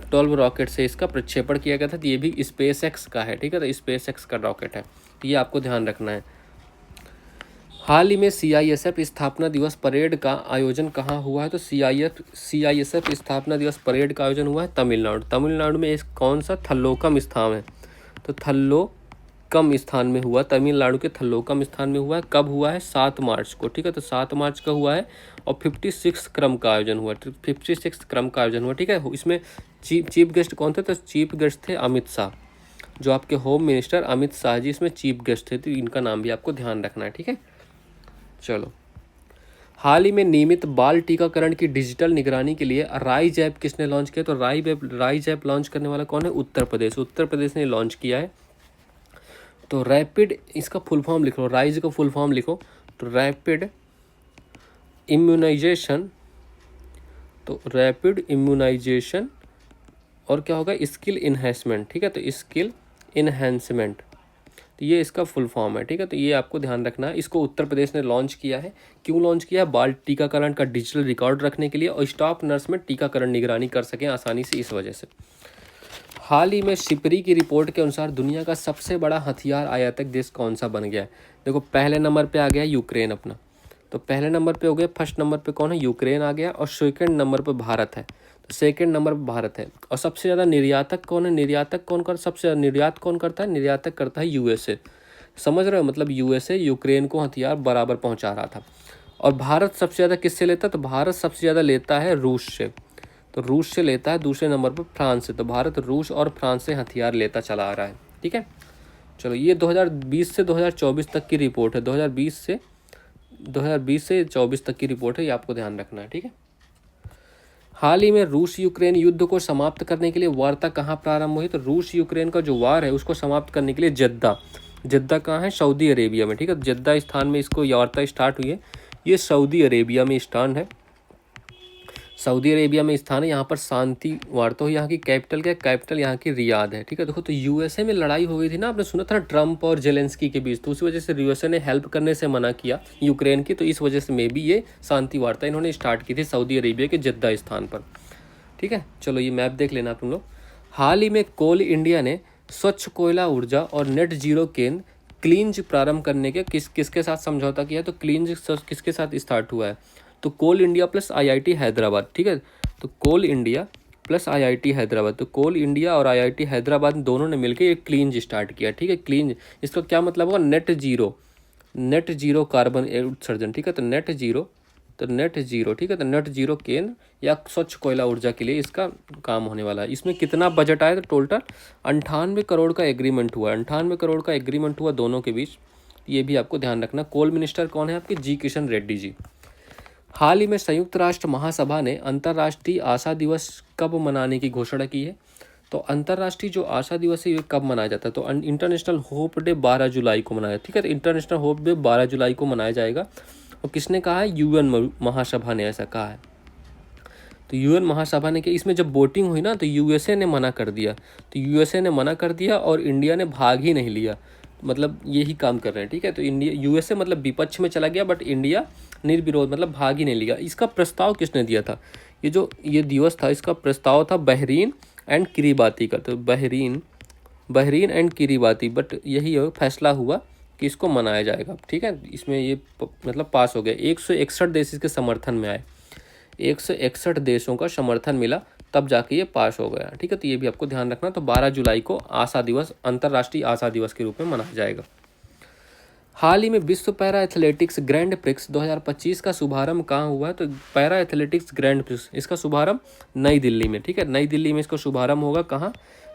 12 रॉकेट से इसका प्रक्षेपण किया गया था। तो ये भी स्पेस एक्स का है, ठीक है। तो स्पेस एक्स का रॉकेट है, तो ये आपको ध्यान रखना है। हाल ही में CISF स्थापना दिवस परेड का आयोजन कहाँ हुआ है, तो CISF स्थापना दिवस परेड का आयोजन हुआ है तमिलनाडु में। इस कौन सा थल्लोकम स्थान है, तो थल्लोकम स्थान में हुआ, तमिलनाडु के थल्लोकम स्थान में हुआ है। कब हुआ है, 7 मार्च को, ठीक है। तो 7 मार्च का हुआ है और 56 क्रम का आयोजन हुआ, 56 क्रम का आयोजन हुआ, ठीक है। इसमें चीफ गेस्ट कौन थे, तो चीफ गेस्ट थे अमित शाह, जो आपके होम मिनिस्टर अमित शाह जी इसमें चीफ गेस्ट थे। तो इनका नाम भी आपको ध्यान रखना है, ठीक है। चलो, हाल ही में नियमित बाल टीकाकरण की डिजिटल निगरानी के लिए राइज ऐप किसने लॉन्च किया, तो राइज ऐप लॉन्च करने वाला कौन है, उत्तर प्रदेश ने लॉन्च किया है। तो रैपिड, इसका फुल फॉर्म लिख लो, राइज का फुल फॉर्म लिखो, तो रैपिड इम्यूनाइजेशन, तो रैपिड इम्यूनाइजेशन और क्या होगा, स्किल इन्हेंसमेंट, ठीक है। तो स्किल इन्हेंसमेंट, तो ये इसका फुल फॉर्म है, ठीक है। तो ये आपको ध्यान रखना है। इसको उत्तर प्रदेश ने लॉन्च किया है। क्यों लॉन्च किया है, बाल टीकाकरण का डिजिटल रिकॉर्ड रखने के लिए और स्टाफ नर्स में टीकाकरण निगरानी कर सकें आसानी से, इस वजह से। हाल ही में शिपरी की रिपोर्ट के अनुसार दुनिया का सबसे बड़ा हथियार आयातक देश कौन सा बन गया है, देखो पहले नंबर पे आ गया यूक्रेन अपना, तो पहले नंबर पे हो गया, फर्स्ट नंबर पे कौन है, यूक्रेन आ गया, और सेकंड नंबर पे भारत है, तो सेकंड नंबर पे भारत है। और सबसे ज़्यादा निर्यातक कौन है, निर्यातक कौन कर, सबसे ज़्यादा निर्यात कौन करता है, निर्यातक करता है USA, समझ रहे हो, मतलब USA यूक्रेन को हथियार बराबर पहुंचा रहा था। और भारत सबसे ज़्यादा किससे लेता है, तो भारत सबसे ज़्यादा लेता है रूस से, तो रूस से लेता है, दूसरे नंबर पर फ्रांस से। तो भारत रूस और फ्रांस से हथियार लेता चला आ रहा है, ठीक है। चलो, ये 2020 से 2024 तक की रिपोर्ट है, 2020 से 24 तक की रिपोर्ट है, ये आपको ध्यान रखना है, ठीक है। हाल ही में रूस यूक्रेन युद्ध को समाप्त करने के लिए वार्ता कहाँ प्रारंभ हुई, तो रूस यूक्रेन का जो वार है उसको समाप्त करने के लिए जद्दा कहाँ है, सऊदी अरेबिया में, ठीक है। जद्दा स्थान में इसको वार्ता स्टार्ट हुई है। ये सऊदी अरेबिया में स्थान है, सऊदी अरेबिया में स्थान है। यहाँ पर शांति वार्ता हुई। यहाँ की कैपिटल क्या है, कैपिटल यहाँ की रियाद है, ठीक है। देखो, तो USA में लड़ाई हो गई थी ना, आपने सुना था ट्रम्प और जेलेंस्की के बीच, तो उसी वजह से USA ने हेल्प करने से मना किया यूक्रेन की, तो इस वजह से मे भी ये शांति वार्ता इन्होंने स्टार्ट की थी सऊदी अरेबिया के जद्दा स्थान पर, ठीक है। चलो, ये मैप देख लेना तुम लोग। हाल ही में कोल इंडिया ने स्वच्छ कोयला ऊर्जा और नेट जीरो केंद्र क्लींज प्रारंभ करने के किसके साथ समझौता किया, तो क्लींज किसके साथ स्टार्ट हुआ है, तो कोल इंडिया प्लस IIT हैदराबाद, ठीक है। तो कोल इंडिया प्लस IIT हैदराबाद, तो कोल इंडिया और IIT हैदराबाद दोनों ने मिलकर एक क्लींज स्टार्ट किया, ठीक है। क्लींज, इसका क्या मतलब होगा, नेट जीरो कार्बन उत्सर्जन, ठीक है। तो नेट जीरो, ठीक है। तो नेट जीरो केंद्र या स्वच्छ कोयला ऊर्जा के लिए इसका काम होने वाला है। इसमें कितना बजट आया, तो टोटल 98 करोड़ का एग्रीमेंट हुआ, 98 करोड़ का एग्रीमेंट हुआ दोनों के बीच, ये भी आपको ध्यान रखना। कोल मिनिस्टर कौन है आपके, जी किशन रेड्डी जी। हाल ही में संयुक्त राष्ट्र महासभा ने अंतर्राष्ट्रीय आशा दिवस कब मनाने की घोषणा की है, तो अंतर्राष्ट्रीय जो आशा दिवस है ये कब मनाया जाता है, तो इंटरनेशनल होप डे 12 जुलाई को मनाया, ठीक है। तो इंटरनेशनल होप डे 12 जुलाई को मनाया जाएगा। और किसने कहा है, UN महासभा ने ऐसा कहा है। तो UN महासभा ने, कि इसमें जब वोटिंग हुई ना, तो USA ने मना कर दिया, तो USA ने मना कर दिया और इंडिया ने भाग ही नहीं लिया, मतलब यही काम कर रहे हैं, ठीक है। तो USA मतलब विपक्ष में चला गया, बट इंडिया निर्विरोध मतलब भाग ही नहीं लिया। इसका प्रस्ताव किसने दिया था, ये दिवस था, इसका प्रस्ताव था बहरीन एंड किरीबाती का, तो बहरीन एंड किरीबाती, बट यही फैसला हुआ कि इसको मनाया जाएगा, ठीक है। इसमें ये मतलब पास हो गया, 161 देश इसके समर्थन में आए, 161 देशों का समर्थन मिला, तब जाके ये पास हो गया, ठीक है। तो ये भी आपको ध्यान रखना। तो 12 जुलाई को आशा दिवस, अंतर्राष्ट्रीय आशा दिवस के रूप में मनाया जाएगा। हाल ही में विश्व पैरा एथलेटिक्स ग्रैंड प्रिक्स 2025 का शुभारंभ कहाँ हुआ है, तो पैरा एथलेटिक्स ग्रैंड प्रिक्स, इसका शुभारंभ नई दिल्ली में, ठीक है। नई दिल्ली में इसका शुभारंभ होगा, कहाँ,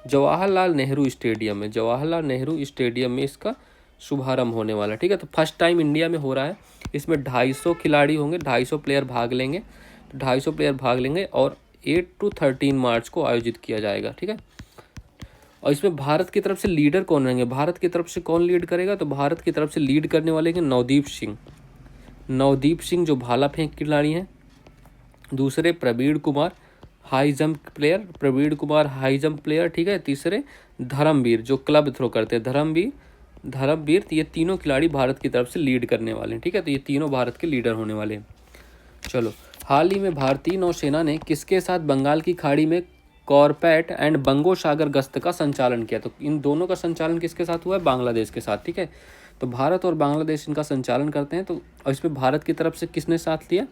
जवाहरलाल नेहरू स्टेडियम में, जवाहरलाल नेहरू स्टेडियम में इसका शुभारंभ होने वाला है, ठीक है। तो फर्स्ट टाइम इंडिया में हो रहा है। इसमें 250 खिलाड़ी होंगे, 250 प्लेयर भाग लेंगे, 250 प्लेयर भाग लेंगे और 8 to 13 मार्च को आयोजित किया जाएगा, ठीक है। और इसमें भारत की तरफ से लीडर कौन रहेंगे, भारत की तरफ से कौन लीड करेगा, तो भारत की तरफ से लीड करने वाले हैं नवदीप सिंह जो भाला फेंक खिलाड़ी हैं। दूसरे Praveen Kumar high jump player, Praveen Kumar high jump player, ठीक है। तीसरे धर्मवीर जो क्लब थ्रो करते हैं, धर्मवीर तो ये तीनों खिलाड़ी भारत की तरफ से लीड करने वाले हैं, ठीक है। तो ये तीनों भारत के लीडर होने वाले हैं। चलो, हाल ही में भारतीय नौसेना ने किसके साथ बंगाल की खाड़ी में कॉर्पेट एंड बंगोसागर गश्त का संचालन किया? तो इन दोनों का संचालन किसके साथ हुआ है? बांग्लादेश के साथ, ठीक है। तो भारत और बांग्लादेश इनका संचालन करते हैं। तो इसमें भारत की तरफ से किसने साथ लिया?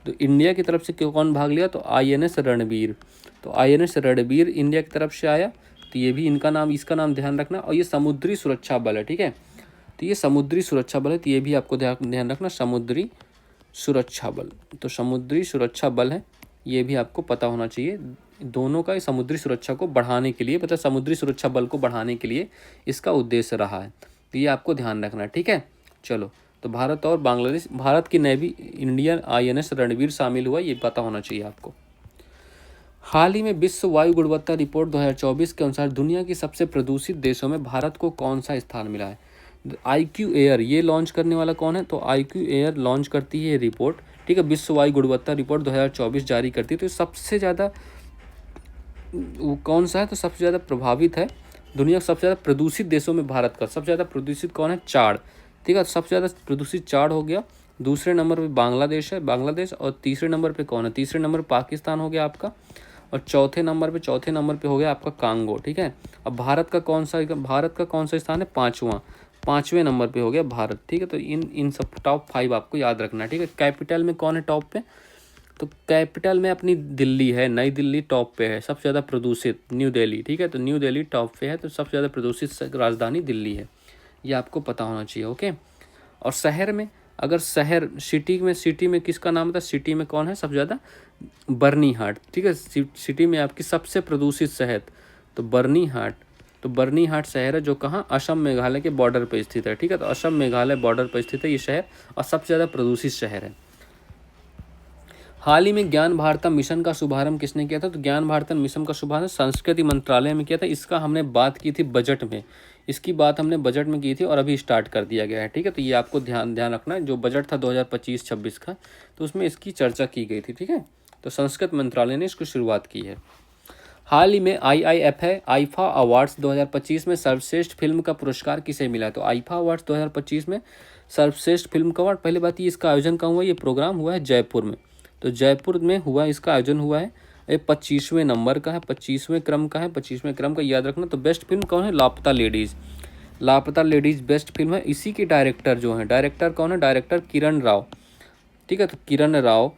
तो इंडिया की तरफ से कौन भाग लिया? तो INS रणबीर। तो INS रणबीर इंडिया की तरफ से आया। तो ये भी इसका नाम ध्यान रखना। और ये समुद्री सुरक्षा बल है, ठीक है। तो ये समुद्री सुरक्षा बल है, तो ये भी आपको ध्यान रखना, समुद्री सुरक्षा बल। तो समुद्री सुरक्षा बल है, ये भी आपको पता होना चाहिए। दोनों का समुद्री सुरक्षा को बढ़ाने के लिए, मतलब समुद्री सुरक्षा बल को बढ़ाने के लिए इसका उद्देश्य रहा है। तो ये आपको ध्यान रखना, ठीक है। चलो, तो भारत और बांग्लादेश, भारत की नेवी इंडियन INS रणबीर शामिल हुआ, ये पता होना चाहिए आपको। हाल ही में विश्व वायु गुणवत्ता रिपोर्ट 2024 के अनुसार दुनिया की सबसे प्रदूषित देशों में भारत को कौन सा स्थान मिला है? IQ एयर ये लॉन्च करने वाला कौन है? तो IQ एयर लॉन्च करती है ये रिपोर्ट, ठीक है। विश्व वायु गुणवत्ता रिपोर्ट 2024 जारी करती है। तो सबसे ज़्यादा कौन सा है? तो सबसे ज़्यादा प्रभावित है, दुनिया के सबसे ज़्यादा प्रदूषित देशों में भारत का सबसे ज़्यादा प्रदूषित कौन है? चाड, ठीक है। सबसे ज़्यादा प्रदूषित चाड हो गया। दूसरे नंबर पे बांग्लादेश है, बांग्लादेश। और तीसरे नंबर पे कौन है? तीसरे नंबर पे पाकिस्तान हो गया आपका। और चौथे नंबर पे हो गया आपका कांगो, ठीक है। अब भारत का कौन सा स्थान है? पाँचवें नंबर पे हो गया भारत, ठीक है। तो इन सब टॉप 5 आपको याद रखना, ठीक है। कैपिटल में कौन है टॉप पे? तो कैपिटल में अपनी दिल्ली है, नई दिल्ली टॉप पे है, सबसे ज़्यादा प्रदूषित न्यू दिल्ली, ठीक है। तो न्यू दिल्ली टॉप पे है, तो सबसे ज़्यादा प्रदूषित राजधानी दिल्ली है, ये आपको पता होना चाहिए, ओके। और शहर में, अगर सिटी में किसका नाम था? सिटी में कौन है सबसे ज़्यादा? बर्नीहाट, ठीक है। सिटी में आपकी सबसे प्रदूषित शहर तो बर्नीहाट शहर है, जो कहाँ? असम मेघालय के बॉर्डर पर स्थित है, ठीक है। तो असम मेघालय बॉर्डर पर स्थित है ये शहर, और सबसे ज़्यादा प्रदूषित शहर है। हाल ही में ज्ञान भारतम मिशन का शुभारंभ किसने किया था? तो ज्ञान भारतम मिशन का शुभारंभ संस्कृति मंत्रालय में किया था। इसका हमने बात की थी बजट में, इसकी बात हमने बजट में की थी और अभी स्टार्ट कर दिया गया है, ठीक है। तो ये आपको ध्यान रखना है, जो बजट था 2025-26 का, तो उसमें इसकी चर्चा की गई थी, ठीक है। तो संस्कृत मंत्रालय ने इसको शुरुआत की है। हाल ही में आईफा अवार्ड्स 2025 में सर्वश्रेष्ठ फिल्म का पुरस्कार किसे मिला? तो आईफा अवार्ड्स 2025 में सर्वश्रेष्ठ फिल्म का अवार्ड, पहले बात ये इसका आयोजन कहाँ हुआ? ये प्रोग्राम हुआ है जयपुर में। तो जयपुर में हुआ, इसका आयोजन हुआ है। ये 25वें नंबर का है, 25वें क्रम का है, 25वें क्रम का याद रखना। तो बेस्ट फिल्म कौन है? लापता लेडीज़ बेस्ट फिल्म है। इसी के डायरेक्टर जो हैं, डायरेक्टर कौन है? डायरेक्टर किरण राव, ठीक है। तो किरण राव,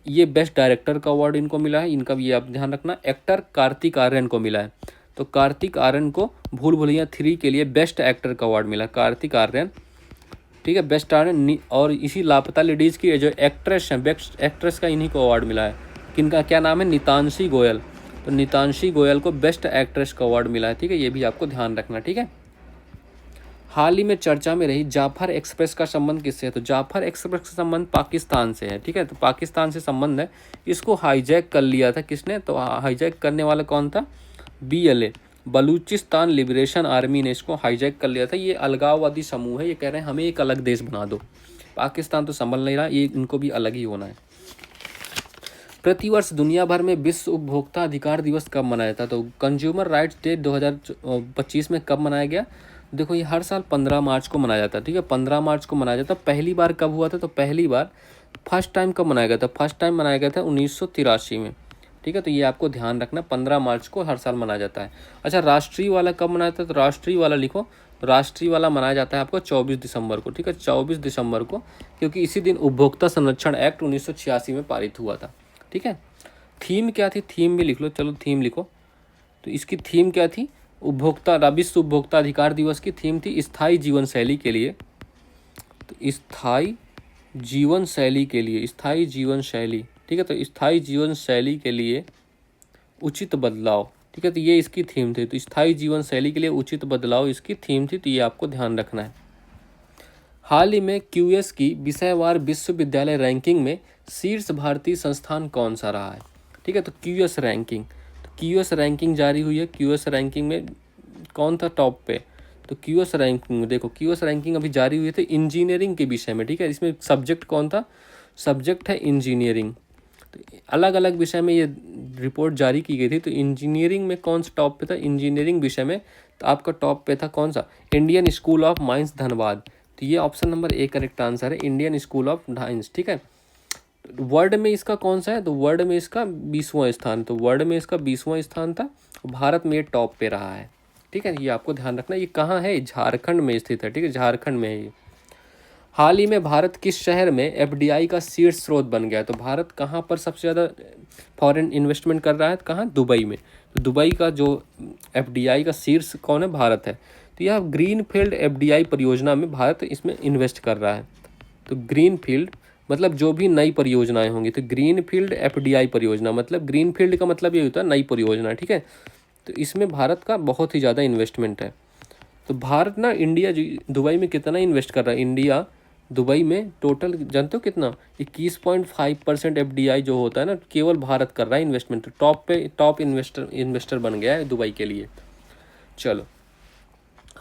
ये बेस्ट डायरेक्टर का अवार्ड इनको मिला है। इनका भी आप ध्यान रखना। एक्टर कार्तिक आर्यन को मिला है। तो कार्तिक आर्यन को भूल भुलैया 3 के लिए बेस्ट एक्टर का अवार्ड मिला, कार्तिक आर्यन, ठीक है, बेस्ट आर्यन। और इसी लापता लेडीज़ की जो एक्ट्रेस है, बेस्ट एक्ट्रेस का इन्हीं को अवार्ड मिला है। किनका क्या नाम है? नितांशी गोयल। तो नितांशी गोयल को बेस्ट एक्ट्रेस का अवार्ड मिला है, ठीक है। ये भी आपको ध्यान रखना, ठीक है। हाल ही में चर्चा में रही जाफर एक्सप्रेस का संबंध किससे है? तो जाफर एक्सप्रेस का संबंध पाकिस्तान से है, ठीक है। तो पाकिस्तान से संबंध है। इसको हाईजैक कर लिया था किसने? तो हाईजैक करने वाला कौन था? BLA, बलूचिस्तान लिबरेशन आर्मी ने इसको हाईजैक कर लिया था। ये अलगाववादी समूह है, ये कह रहे हैं हमें एक अलग देश बना दो। पाकिस्तान तो संभल नहीं रहा, ये इनको भी अलग ही होना है। प्रतिवर्ष दुनिया भर में विश्व उपभोक्ता अधिकार दिवस कब मनाया जाता है? तो कंज्यूमर राइट्स डे 2025 में कब मनाया गया? देखो, ये हर साल 15 मार्च को मनाया जाता है, ठीक है। 15 मार्च को मनाया जाता है। पहली बार कब हुआ था? तो पहली बार फर्स्ट टाइम कब मनाया गया था? फर्स्ट टाइम मनाया गया था 1983 में, ठीक है। तो ये आपको ध्यान रखना, 15 मार्च को हर साल मनाया जाता है। अच्छा, राष्ट्रीय वाला कब मनाया जाता है? तो राष्ट्रीय वाला लिखो, राष्ट्रीय वाला मनाया जाता है आपको 24 दिसंबर को, ठीक है, 24 दिसंबर को, क्योंकि इसी दिन उपभोक्ता संरक्षण एक्ट 1986 में पारित हुआ था, ठीक है। थीम क्या थी? थीम भी लिख लो, चलो थीम लिखो। तो इसकी थीम क्या थी? विश्व उपभोक्ता अधिकार दिवस की थीम थी स्थायी जीवन शैली के लिए। तो स्थायी जीवन शैली, ठीक है। तो स्थायी जीवन शैली के लिए उचित बदलाव, ठीक है। तो ये इसकी थीम थी। तो स्थायी जीवन शैली के लिए उचित बदलाव इसकी थीम थी। तो ये आपको ध्यान रखना है। हाल ही में QS की विषयवार विश्वविद्यालय रैंकिंग में शीर्ष भारतीय संस्थान कौन सा रहा है? ठीक है, तो QS रैंकिंग जारी हुई है। QS रैंकिंग में कौन था टॉप पे? तो QS रैंकिंग में देखो, QS रैंकिंग अभी जारी हुई थी इंजीनियरिंग के विषय में, ठीक है। इसमें सब्जेक्ट कौन था? सब्जेक्ट है इंजीनियरिंग। तो अलग अलग विषय में ये रिपोर्ट जारी की गई थी तो इंजीनियरिंग में कौन सा टॉप पे था, इंजीनियरिंग विषय में तो आपका टॉप पे था कौन सा, Indian school of mines Dhanbad. तो ये option number A correct answer है, इंडियन स्कूल ऑफ माइंस। ठीक है, वर्ल्ड में इसका कौन सा है, तो वर्ल्ड में इसका 20वां स्थान, तो वर्ल्ड में इसका 20वां स्थान था, भारत में ये टॉप पे रहा है। ठीक है, ये आपको ध्यान रखना। ये कहाँ है, झारखंड में स्थित है। ठीक है, झारखंड में है ये। हाल ही में भारत किस शहर में एफडीआई का शीर्ष स्रोत बन गया है, तो भारत कहाँ पर सबसे ज़्यादा फॉरेन इन्वेस्टमेंट कर रहा है, कहाँ, दुबई में। तो दुबई का जो एफडीआई का शीर्ष कौन है, भारत है। तो यह ग्रीन फील्ड एफडीआई परियोजना में भारत इसमें इन्वेस्ट कर रहा है। तो ग्रीन फील्ड मतलब जो भी नई परियोजनाएं होंगी, तो ग्रीन फील्ड एफडीआई परियोजना मतलब ग्रीन फील्ड का मतलब ये होता है नई परियोजना। ठीक है, तो इसमें भारत का बहुत ही ज़्यादा इन्वेस्टमेंट है। तो भारत ना इंडिया दुबई में कितना इन्वेस्ट कर रहा है, इंडिया दुबई में टोटल जानते हो कितना, 21.5% एफडीआई जो होता है ना, केवल भारत कर रहा है इन्वेस्टमेंट। तो टॉप इन्वेस्टर बन गया है दुबई के लिए। चलो,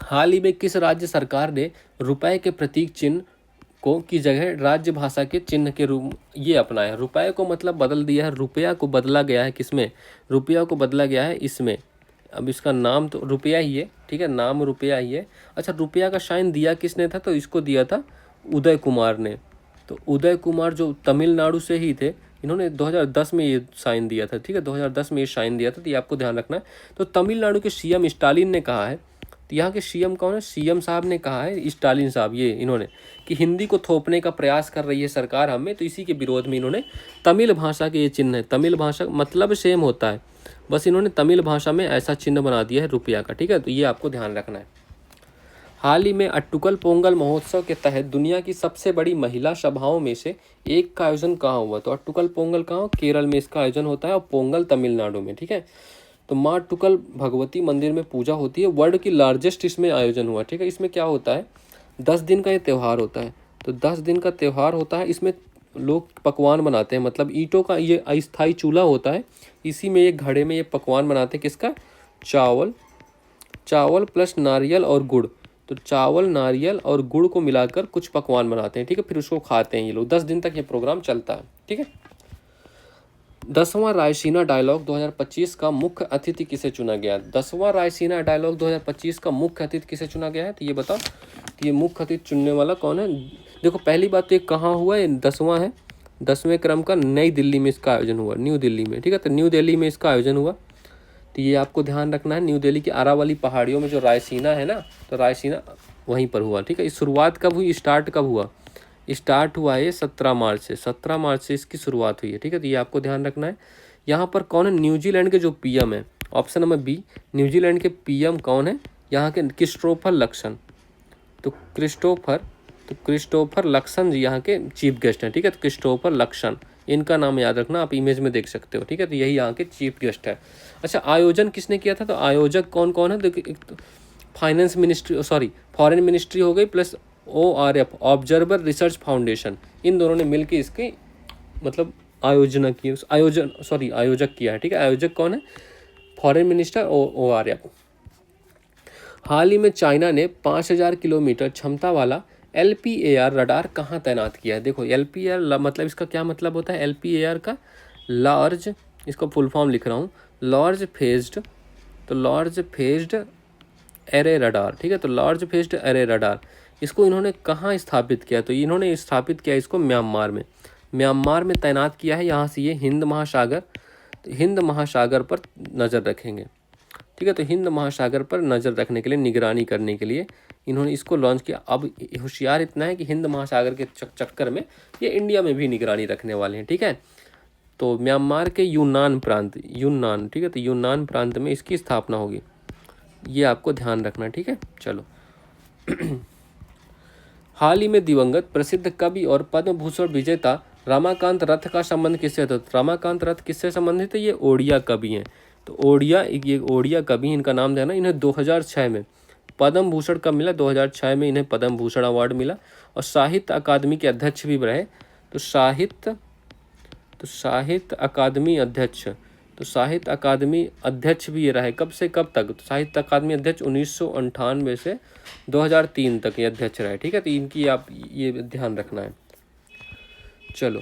हाल ही में किस राज्य सरकार ने रुपए के प्रतीक चिन्ह को की जगह राज्य भाषा के चिन्ह के रूप ये अपनाया। रुपए को मतलब बदल दिया है, रुपया को बदला गया है किसमें, रुपया को बदला गया है इसमें। अब इसका नाम तो रुपया ही है। ठीक है, नाम रुपया ही है। अच्छा, रुपया का साइन दिया किसने था, तो इसको दिया था उदय कुमार ने। तो उदय कुमार जो तमिलनाडु से ही थे, इन्होंने 2010 में ये साइन दिया था। ठीक है, 2010 में ये साइन दिया था, तो ये आपको ध्यान रखना है। तो तमिलनाडु के सीएम स्टालिन ने कहा है, तो यहाँ के सीएम कौन है, सीएम साहब ने कहा है, स्टालिन साहब, ये इन्होंने कि हिंदी को थोपने का प्रयास कर रही है सरकार हमें, तो इसी के विरोध में इन्होंने तमिल भाषा के ये चिन्ह है, तमिल भाषा मतलब सेम होता है, बस इन्होंने तमिल भाषा में ऐसा चिन्ह बना दिया है रुपया का। ठीक है, तो ये आपको ध्यान रखना है। हाल ही में अट्टुकल पोंगल महोत्सव के तहत दुनिया की सबसे बड़ी महिला सभाओं में से एक का आयोजन कहाँ हुआ, तो अट्टुकल पोंगल कहाँ, केरल में इसका आयोजन होता है और पोंगल तमिलनाडु में। ठीक है, तो माँ अट्टुकल भगवती मंदिर में पूजा होती है, वर्ल्ड की लार्जेस्ट इसमें आयोजन हुआ। ठीक है, इसमें क्या होता है, 10 दिन का ये त्यौहार होता है। तो 10 दिन का त्यौहार होता है, इसमें लोग पकवान बनाते हैं, मतलब ईंटों का ये अस्थायी चूल्हा होता है, इसी में एक घड़े में ये पकवान बनाते हैं, किसका, चावल प्लस नारियल और गुड़। तो चावल, नारियल और गुड़ को मिलाकर कुछ पकवान बनाते हैं। ठीक है, फिर उसको खाते हैं ये लोग। 10 दिन तक ये प्रोग्राम चलता है। ठीक है, 10वां रायसीना डायलॉग 2025 का मुख्य अतिथि किसे चुना गया, 10वां रायसीना डायलॉग 2025 का मुख्य अतिथि किसे चुना गया है, तो ये बताओ, तो ये मुख्य अतिथि चुनने वाला कौन है। देखो, पहली बात तो ये कहाँ हुआ है, 10वां है, 10वें क्रम का नई दिल्ली में इसका आयोजन हुआ, न्यू दिल्ली में। ठीक है, तो न्यू दिल्ली में इसका आयोजन हुआ, तो ये आपको ध्यान रखना है। न्यू दिल्ली की अरावली पहाड़ियों में जो रायसीना है ना, तो रायसीना वहीं पर हुआ। ठीक है, इस शुरुआत कब हुई, स्टार्ट कब हुआ, स्टार्ट हुआ है 17 मार्च से, 17 मार्च से इसकी शुरुआत हुई है। ठीक है, तो ये आपको ध्यान रखना है। यहाँ पर कौन है, न्यूजीलैंड के जो पीएम है, ऑप्शन नंबर बी, न्यूजीलैंड के पीएम कौन है, यहाँ के क्रिस्टोफर लक्सन। तो क्रिस्टोफर लक्सन जी यहाँ के चीफ गेस्ट हैं। ठीक है, तो क्रिस्टोफर लक्सन, इनका नाम याद रखना, आप इमेज में देख सकते हो। ठीक है, तो यही यहाँ के चीफ गेस्ट है। अच्छा, आयोजन किसने किया था, तो आयोजक कौन कौन है, देखिए, finance ministry, sorry foreign ministry हो गई, plus ORF observer research foundation, इन दोनों ने मिलकर इसकी मतलब आयोजक किया है। ठीक है, आयोजक कौन है, फॉरेन मिनिस्टर ORF। हाल ही में चाइना ने 5000 किलोमीटर क्षमता वाला LPAR रडार कहाँ तैनात किया है। देखो, LPAR मतलब इसका क्या मतलब होता है, LPAR का लार्ज, इसको फुल फॉर्म लिख रहा हूँ, लार्ज फेज्ड एरे रडार। ठीक है, तो लार्ज फेज्ड एरे रडार, इसको इन्होंने कहाँ स्थापित किया, तो इन्होंने स्थापित किया इसको म्यांमार में तैनात किया है। यहाँ से ये हिंद महासागर पर नज़र रखेंगे। ठीक है, तो हिंद महासागर पर नज़र रखने के लिए, निगरानी करने के लिए इन्होंने इसको लॉन्च किया। अब होशियार इतना है कि हिंद महासागर के चक्कर में ये इंडिया में भी निगरानी रखने वाले हैं। ठीक है, तो म्यांमार के यूनान, ठीक है, तो यूनान प्रांत में इसकी स्थापना होगी, ये आपको ध्यान रखना। ठीक है, चलो। हाल ही में दिवंगत प्रसिद्ध कवि और पद्म भूषण विजेता रमाकांत रथ का संबंध किससे है, तो रमाकांत रथ किससे संबंधित है, ये ओडिया कवि हैं। तो ये ओडिया कवि, इनका नाम देना, इन्हें 2006 में पद्म भूषण कब मिला, 2006 में इन्हें पद्म भूषण अवार्ड मिला, और साहित्य अकादमी के अध्यक्ष भी रहे। तो साहित्य अकादमी अध्यक्ष भी ये रहे, कब से कब तक, तो साहित्य अकादमी अध्यक्ष 1998 से 2003 तक ये अध्यक्ष रहे। ठीक है, तो इनकी आप ये ध्यान रखना है। चलो,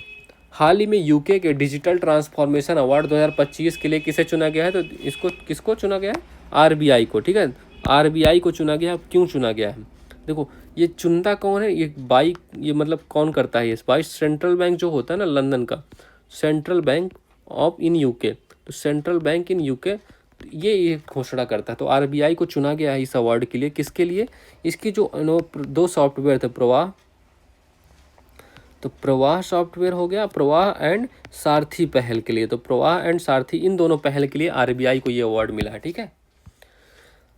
हाल ही में यूके के डिजिटल ट्रांसफॉर्मेशन अवार्ड 2025 के लिए किसे चुना गया है? तो इसको किसको चुना गया है? आरबीआई को, ठीक है, आरबीआई को चुना गया है। क्यों चुना गया है? देखो ये चुनता कौन है, ये मतलब कौन करता है ये बाई? सेंट्रल बैंक जो होता है ना लंदन का, central bank of in UK, तो सेंट्रल बैंक इन यूके ये घोषणा करता है। तो आरबीआई को चुना गया है इस अवार्ड के लिए। किसके लिए? इसकी जो दो सॉफ्टवेयर थे, प्रवाह, तो प्रवाह सॉफ्टवेयर हो गया, प्रवाह एंड सारथी पहल के लिए। तो प्रवाह एंड सारथी इन दोनों पहल के लिए आरबीआई को ये अवार्ड मिला है, ठीक है।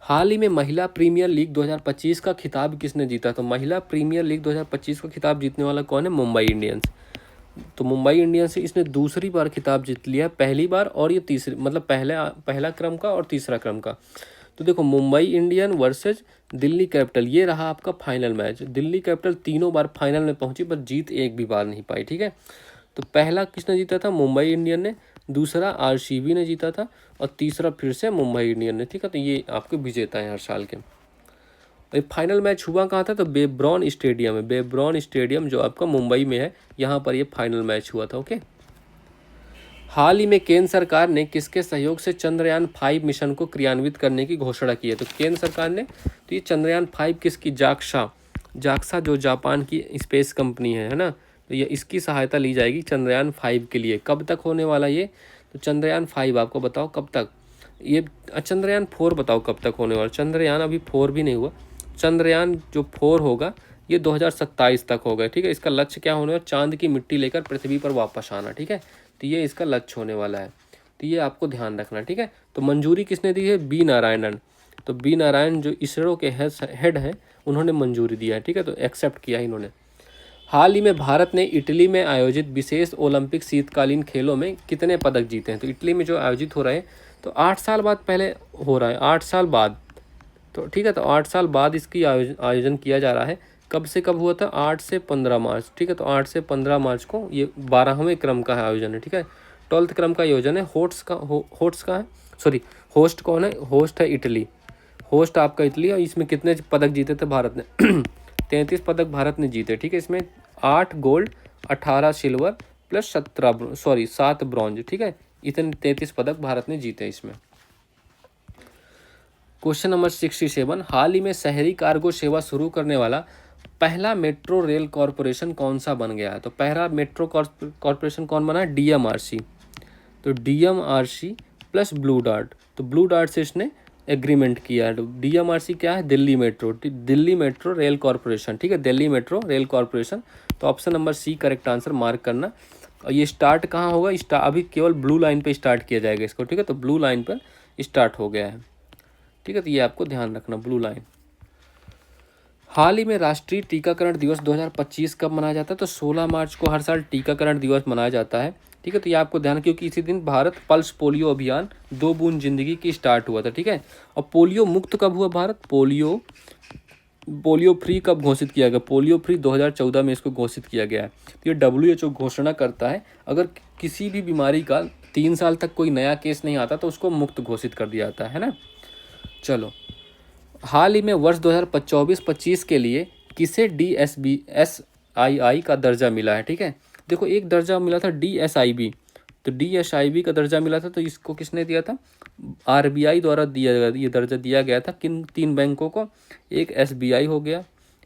हाल ही में महिला प्रीमियर लीग 2025 का खिताब किसने जीता? तो महिला प्रीमियर लीग 2025 का खिताब जीतने वाला कौन है? मुंबई इंडियंस। तो मुंबई इंडियंस से इसने दूसरी बार खिताब जीत लिया, पहली बार और ये तीसरी, मतलब पहला क्रम का और तीसरा क्रम का। तो देखो Mumbai Indian versus Delhi capital, ये रहा आपका फाइनल मैच। दिल्ली कैपिटल तीनों बार फाइनल में पहुंची पर जीत एक भी बार नहीं पाई, ठीक है। तो पहला किसने जीता था? मुंबई इंडियन ने, दूसरा आरसीबी ने जीता था और तीसरा फिर से मुंबई इंडियन ने, ठीक है। तो ये आपके विजेता हैं हर साल के। और फाइनल मैच हुआ कहाँ था? तो बेब्रॉन स्टेडियम है, बेब्रॉन स्टेडियम जो आपका मुंबई में है, यहाँ पर ये फाइनल मैच हुआ था, ओके। हाल ही में केंद्र सरकार ने किसके सहयोग से चंद्रयान 5 मिशन को क्रियान्वित करने की घोषणा की है? तो केंद्र सरकार ने, तो ये चंद्रयान 5 किसकी? जाक्सा जो जापान की स्पेस कंपनी है ना, तो ये इसकी सहायता ली जाएगी चंद्रयान 5 के लिए। कब तक होने वाला ये? तो चंद्रयान 5 आपको बताओ कब तक ये, चंद्रयान 4 बताओ कब तक होने वाला? चंद्रयान अभी 4 भी नहीं हुआ, चंद्रयान जो 4 होगा ये 2027 तक होगा, ठीक है। इसका लक्ष्य क्या होने वाला? चांद की मिट्टी लेकर पृथ्वी पर वापस आना, ठीक है। तो ये इसका लक्ष्य होने वाला है, तो ये आपको ध्यान रखना, ठीक है। तो मंजूरी किसने दी है? बी नारायणन। तो बी नारायण जो इसरो के हेड हैं, उन्होंने मंजूरी दिया है, ठीक है। तो एक्सेप्ट किया इन्होंने। हाल ही में भारत ने इटली में आयोजित विशेष ओलंपिक शीतकालीन खेलों में कितने पदक जीते हैं? तो इटली में जो आयोजित हो रहे हैं, तो 8 साल बाद पहले हो रहा है, 8 साल बाद, तो ठीक है। तो 8 साल बाद इसकी आयोजन किया जा रहा है। कब से कब हुआ था? 8 से 15 मार्च, ठीक है। तो 8 से 15 मार्च को ये 12वें क्रम का है आयोजन है, ठीक है। 12th क्रम का आयोजन है। होस्ट का है, सॉरी, होस्ट कौन है? होस्ट है इटली, होस्ट आपका इटली। और इसमें कितने पदक जीते थे भारत ने? 33 पदक भारत ने जीते, ठीक है। इसमें 8 गोल्ड, 18 सिल्वर प्लस 7 ब्रॉन्ज, ठीक है। इतने 33 पदक भारत ने जीते इसमें। क्वेश्चन नंबर 67, हाल ही में शहरी कार्गो सेवा शुरू करने वाला पहला मेट्रो रेल कॉरपोरेशन कौन सा बन गया है? तो पहला मेट्रो कॉरपोरेशन कौन बना है? डीएमआरसी। तो डीएमआरसी प्लस ब्लू डार्ट, तो ब्लू डार्ट से इसने एग्रीमेंट किया है। तो डीएमआरसी क्या है? दिल्ली मेट्रो रेल कॉरपोरेशन, ठीक है, दिल्ली मेट्रो रेल कॉरपोरेशन। तो option number C correct answer mark करना। और ये स्टार्ट कहाँ होगा? अभी केवल ब्लू लाइन पे स्टार्ट किया जाएगा इसको, ठीक है। तो ब्लू लाइन पर स्टार्ट हो गया है, ठीक है। तो ये आपको ध्यान रखना, ब्लू लाइन। हाल ही में राष्ट्रीय टीकाकरण दिवस 2025 कब मनाया जाता है? तो 16 मार्च को हर साल टीकाकरण दिवस मनाया जाता है, ठीक है। तो ये आपको ध्यान, क्योंकि इसी दिन भारत पल्स पोलियो अभियान 2 बूंद जिंदगी की स्टार्ट हुआ था, ठीक है। और पोलियो मुक्त कब हुआ भारत? पोलियो फ्री कब घोषित किया गया? पोलियो फ्री 2014 में इसको घोषित किया गया है। तो ये WHO घोषणा करता है, अगर किसी भी बीमारी का 3 साल तक कोई नया केस नहीं आता तो उसको मुक्त घोषित कर दिया जाता है ना। चलो, हाल ही में वर्ष 2024-25 के लिए किसे DSI का दर्जा मिला है? ठीक है, देखो एक दर्जा मिला था DSIB, तो DSIB का दर्जा मिला था, तो इसको किसने दिया था? RBI द्वारा दिया गया, ये दर्जा दिया गया था किन 3 बैंकों को? एक SBI हो गया,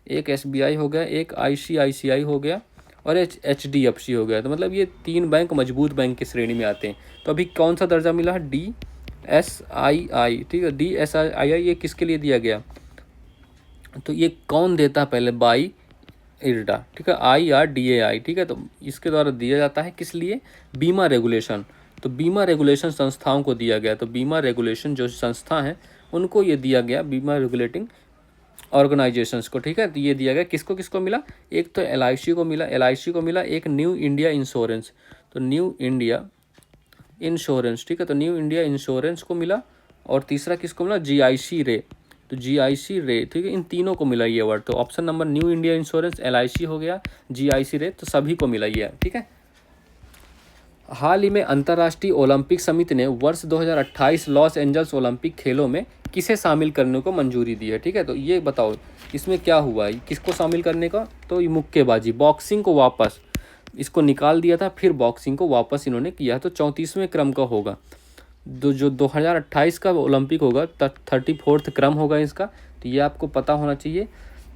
एक SBI हो गया, एक ICICI हो गया और HDFC हो गया। तो मतलब ये 3 बैंक मजबूत बैंक की श्रेणी में आते हैं। तो अभी कौन सा दर्जा मिला है? DSII, ठीक है, DSII ये किसके लिए दिया गया? तो ये कौन देता है? पहले बाई इरडा, ठीक है, IRDAI, ठीक है। तो इसके द्वारा दिया जाता है किस लिए? बीमा रेगुलेशन। तो बीमा रेगुलेशन संस्थाओं को दिया गया, तो बीमा रेगुलेशन जो संस्था है उनको ये दिया गया, बीमा रेगुलेटिंग ऑर्गेनाइजेशंस को, ठीक है। तो ये दिया गया किसको किसको मिला? एक तो LIC को मिला, LIC को मिला, एक न्यू इंडिया इंश्योरेंस, तो न्यू इंडिया इंश्योरेंस, ठीक है, तो न्यू इंडिया इंश्योरेंस को मिला, और तीसरा किसको मिला? GIC रे, तो GIC रे, ठीक है, इन तीनों को मिला ये अवार्ड। तो option number new India insurance, LIC हो गया, GIC रे, तो सभी को मिला ये, ठीक है। हाल ही में अंतर्राष्ट्रीय ओलंपिक समिति ने वर्ष 2028 लॉस एंजल्स ओलंपिक खेलों में किसे शामिल करने को मंजूरी दी है? ठीक है, तो ये बताओ इसमें क्या हुआ है, किसको शामिल करने का? तो ये मुक्केबाजी, बॉक्सिंग को वापस, इसको निकाल दिया था, फिर बॉक्सिंग को वापस इन्होंने किया, तो 34वें क्रम का होगा। जो 2028 का ओलंपिक होगा 34th क्रम होगा इसका, तो ये आपको पता होना चाहिए।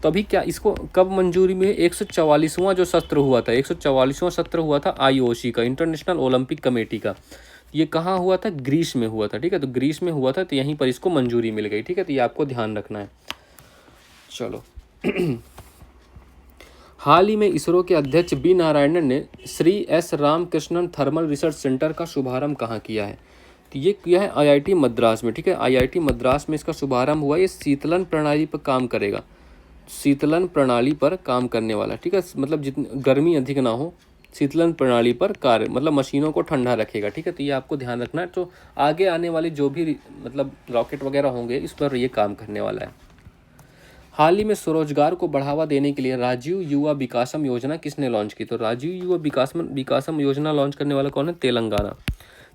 तो अभी क्या इसको कब मंजूरी में 144वां जो सत्र हुआ था, 144वां सत्र हुआ था IOC का, इंटरनेशनल ओलंपिक कमेटी का। ये कहाँ हुआ था? ग्रीस में हुआ था, ठीक है। तो ग्रीस में हुआ था, तो यहीं पर इसको मंजूरी मिल गई, ठीक है। तो ये आपको ध्यान रखना है। चलो हाल ही में इसरो के अध्यक्ष बी नारायणन ने Shri S Ramakrishnan thermal research centre का शुभारंभ कहाँ किया है? तो ये किया है IIT मद्रास में, ठीक है। IIT मद्रास में इसका शुभारंभ हुआ। ये शीतलन प्रणाली पर काम करेगा, शीतलन प्रणाली पर काम करने वाला, ठीक है। मतलब जितनी गर्मी अधिक ना हो, शीतलन प्रणाली पर कार्य, मतलब मशीनों को ठंडा रखेगा, ठीक है। तो ये आपको ध्यान रखना है। तो आगे आने वाले जो भी मतलब रॉकेट वगैरह होंगे, इस पर ये काम करने वाला है। हाल ही में स्वरोजगार को बढ़ावा देने के लिए राजीव युवा विकासम योजना किसने लॉन्च की? तो राजीव युवा विकासम योजना लॉन्च करने वाला कौन है? तेलंगाना।